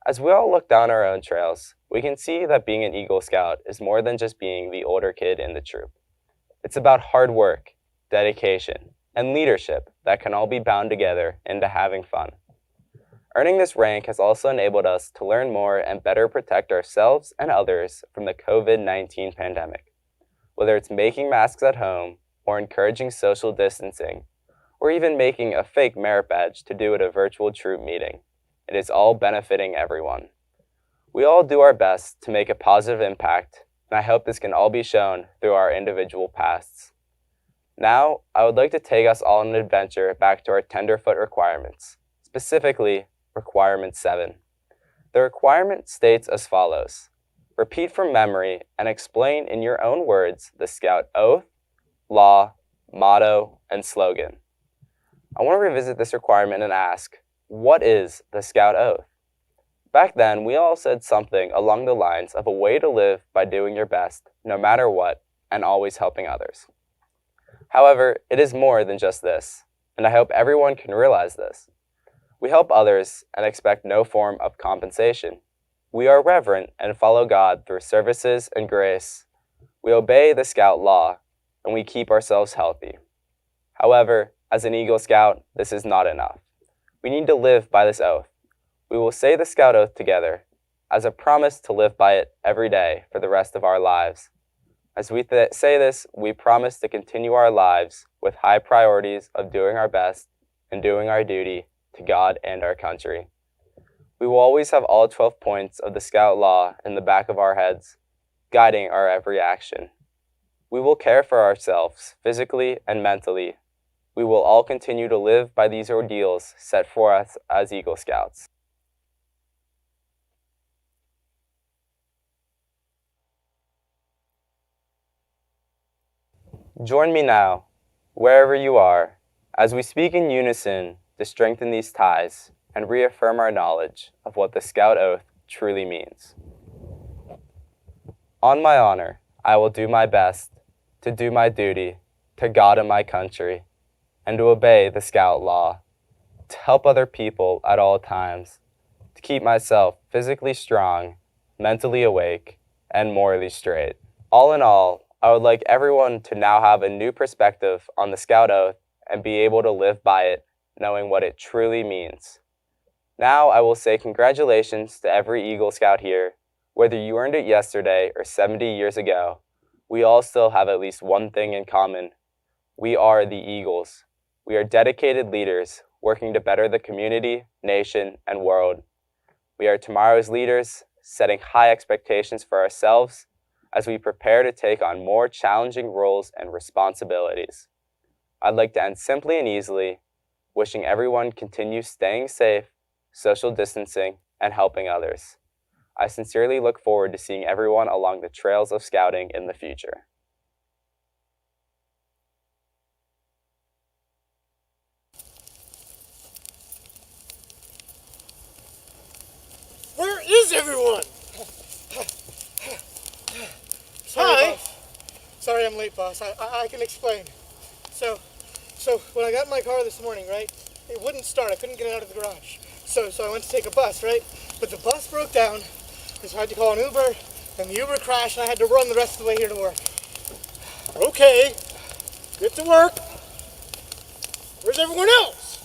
Speaker 12: As we all look down our own trails, we can see that being an Eagle Scout is more than just being the older kid in the troop. It's about hard work, dedication, and leadership that can all be bound together into having fun. Earning this rank has also enabled us to learn more and better protect ourselves and others from the COVID-19 pandemic. Whether it's making masks at home, or encouraging social distancing, or even making a fake merit badge to do at a virtual troop meeting, it is all benefiting everyone. We all do our best to make a positive impact, and I hope this can all be shown through our individual pasts. Now, I would like to take us all on an adventure back to our tenderfoot requirements, specifically Requirement 7. The requirement states as follows: repeat from memory and explain in your own words the Scout Oath, Law, Motto, and Slogan. I want to revisit this requirement and ask, what is the Scout Oath? Back then, we all said something along the lines of a way to live by doing your best, no matter what, and always helping others. However, it is more than just this, and I hope everyone can realize this. We help others and expect no form of compensation. We are reverent and follow God through services and grace. We obey the Scout Law, and we keep ourselves healthy. However, as an Eagle Scout, this is not enough. We need to live by this oath. We will say the Scout Oath together as a promise to live by it every day for the rest of our lives. As we say this, we promise to continue our lives with high priorities of doing our best and doing our duty to God and our country. We will always have all 12 points of the Scout Law in the back of our heads, guiding our every action. We will care for ourselves physically and mentally. We will all continue to live by these ordeals set for us as Eagle Scouts. Join me now, wherever you are, as we speak in unison to strengthen these ties and reaffirm our knowledge of what the Scout Oath truly means. On my honor, I will do my best to do my duty to God and my country, and to obey the Scout Law, to help other people at all times, to keep myself physically strong, mentally awake, and morally straight. All in all, I would like everyone to now have a new perspective on the Scout Oath and be able to live by it, knowing what it truly means. Now I will say congratulations to every Eagle Scout here. Whether you earned it yesterday or 70 years ago, we all still have at least one thing in common. We are the Eagles. We are dedicated leaders working to better the community, nation, and world. We are tomorrow's leaders, setting high expectations for ourselves as we prepare to take on more challenging roles and responsibilities. I'd like to end simply and easily, wishing everyone continues staying safe, social distancing, and helping others. I sincerely look forward to seeing everyone along the trails of scouting in the future.
Speaker 13: Where is everyone? Hi. Sorry I'm late, boss. I can explain. So when I got in my car this morning, right, it wouldn't start. I couldn't get it out of the garage. So I went to take a bus, right? But the bus broke down, so I had to call an Uber, and the Uber crashed, and I had to run the rest of the way here to work. Okay, get to work. Where's everyone else?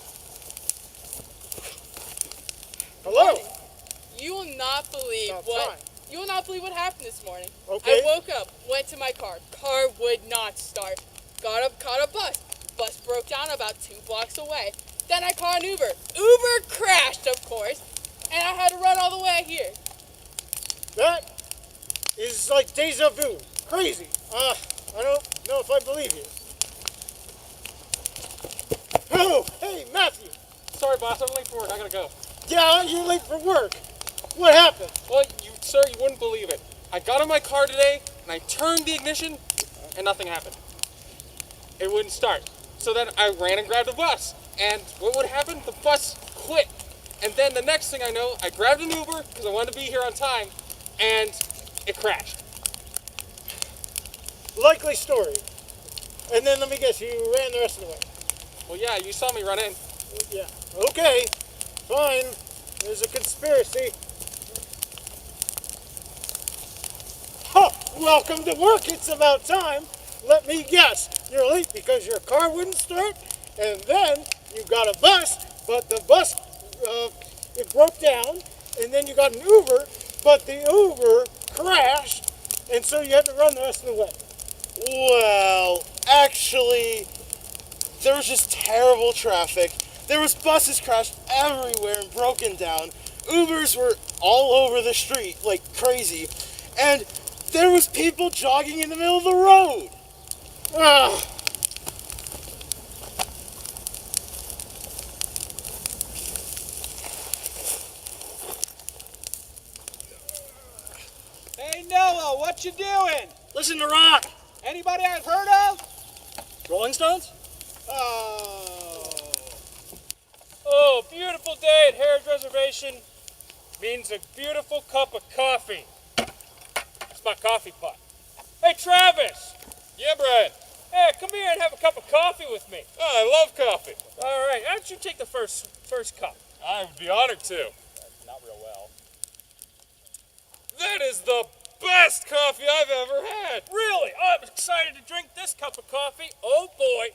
Speaker 13: Hello?
Speaker 14: You will not believe you will not believe what happened this morning.
Speaker 13: Okay.
Speaker 14: I woke up, went to my car would not start. Caught a bus. Bus broke down about 2 blocks away. Then I called an Uber. Uber crashed, of course, and I had to run all the way here.
Speaker 13: That is like deja vu. Crazy. I don't know if I believe you. Oh, hey, Matthew.
Speaker 15: Sorry, boss, I'm late for work. I gotta go.
Speaker 13: Yeah, you're late for work. What happened?
Speaker 15: Well, sir, you wouldn't believe it. I got in my car today, and I turned the ignition, and nothing happened. It wouldn't start. So then I ran and grabbed a bus. And what would happen? The bus quit. And then the next thing I know, I grabbed an Uber, because I wanted to be here on time, and it crashed.
Speaker 13: Likely story. And then let me guess, you ran the rest of the way.
Speaker 15: Well, yeah, you saw me run in.
Speaker 13: Yeah. Okay. Fine. There's a conspiracy. Huh. Welcome to work. It's about time. Let me guess. You're late because your car wouldn't start, and then you got a bus, but the bus, it broke down, and then you got an Uber, but the Uber crashed, and so you had to run the rest of the way.
Speaker 16: Well, actually, there was just terrible traffic. There was buses crashed everywhere and broken down. Ubers were all over the street like crazy. And there was people jogging in the middle of the road.
Speaker 13: Ah.
Speaker 15: Hey, Noah, what you doing?
Speaker 13: Listen to rock.
Speaker 15: Anybody I've heard of?
Speaker 13: Rolling Stones?
Speaker 15: Oh, beautiful day at Harrod's Reservation means a beautiful cup of coffee. It's my coffee pot. Hey, Travis! Yeah, Brian? Hey, come here and have a cup of coffee with me. Oh, I love coffee. All right, why don't you take the first cup? I would be honored to. Not real well. That is the best coffee I've ever had. Really? I'm excited to drink this cup of coffee. Oh, boy.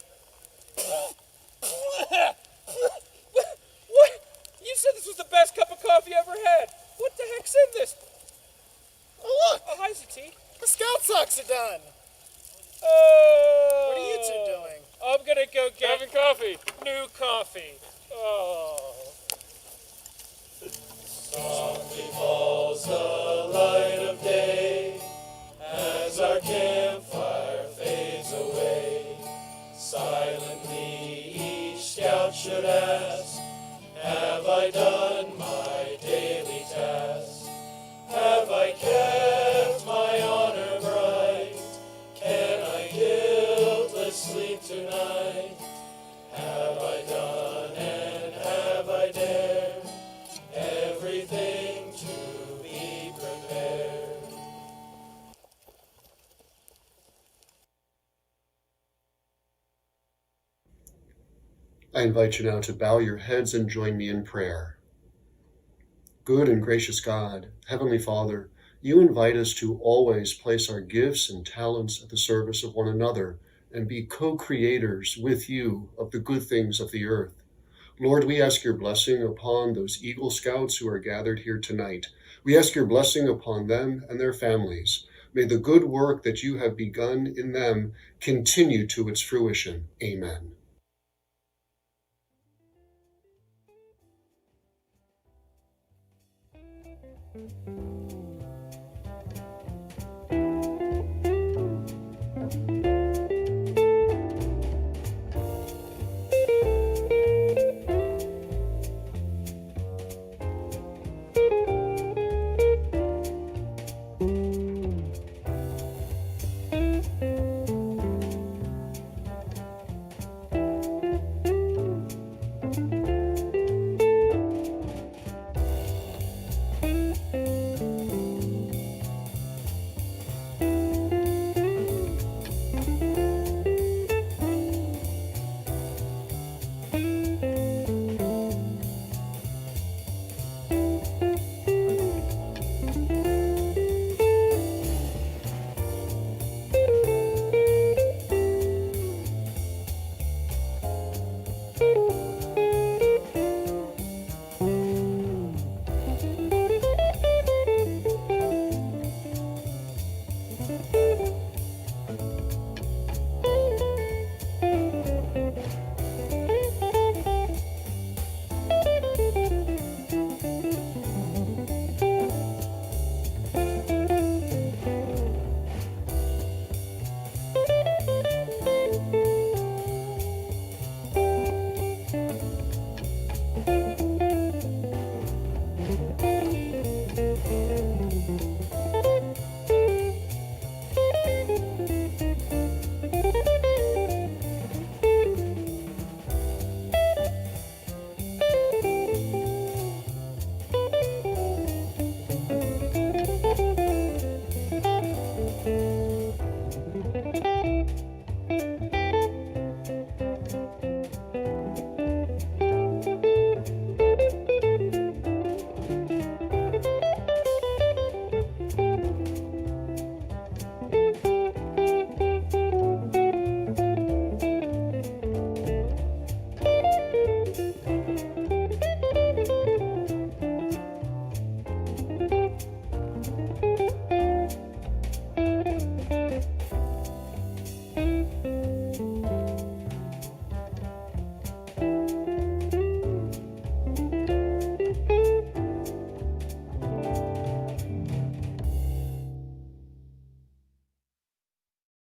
Speaker 15: What? You said this was the best cup of coffee I ever had. What the heck's in this?
Speaker 13: Oh, look.
Speaker 15: Oh, hi, ZT.
Speaker 13: The Scout socks are done. What are you two doing?
Speaker 15: I'm gonna go get having coffee. New coffee. Oh.
Speaker 17: Softly falls the light of day as our campfire fades away. Silently each scout should ask, have I done my daily task? Have I kept my honor bright? Can I guiltless sleep tonight? Have I done and have I dared everything to be prepared?
Speaker 1: I invite you now to bow your heads and join me in prayer. Good and gracious God, Heavenly Father, you invite us to always place our gifts and talents at the service of one another and be co-creators with you of the good things of the earth. Lord, we ask your blessing upon those Eagle Scouts who are gathered here tonight. We ask your blessing upon them and their families. May the good work that you have begun in them continue to its fruition. Amen.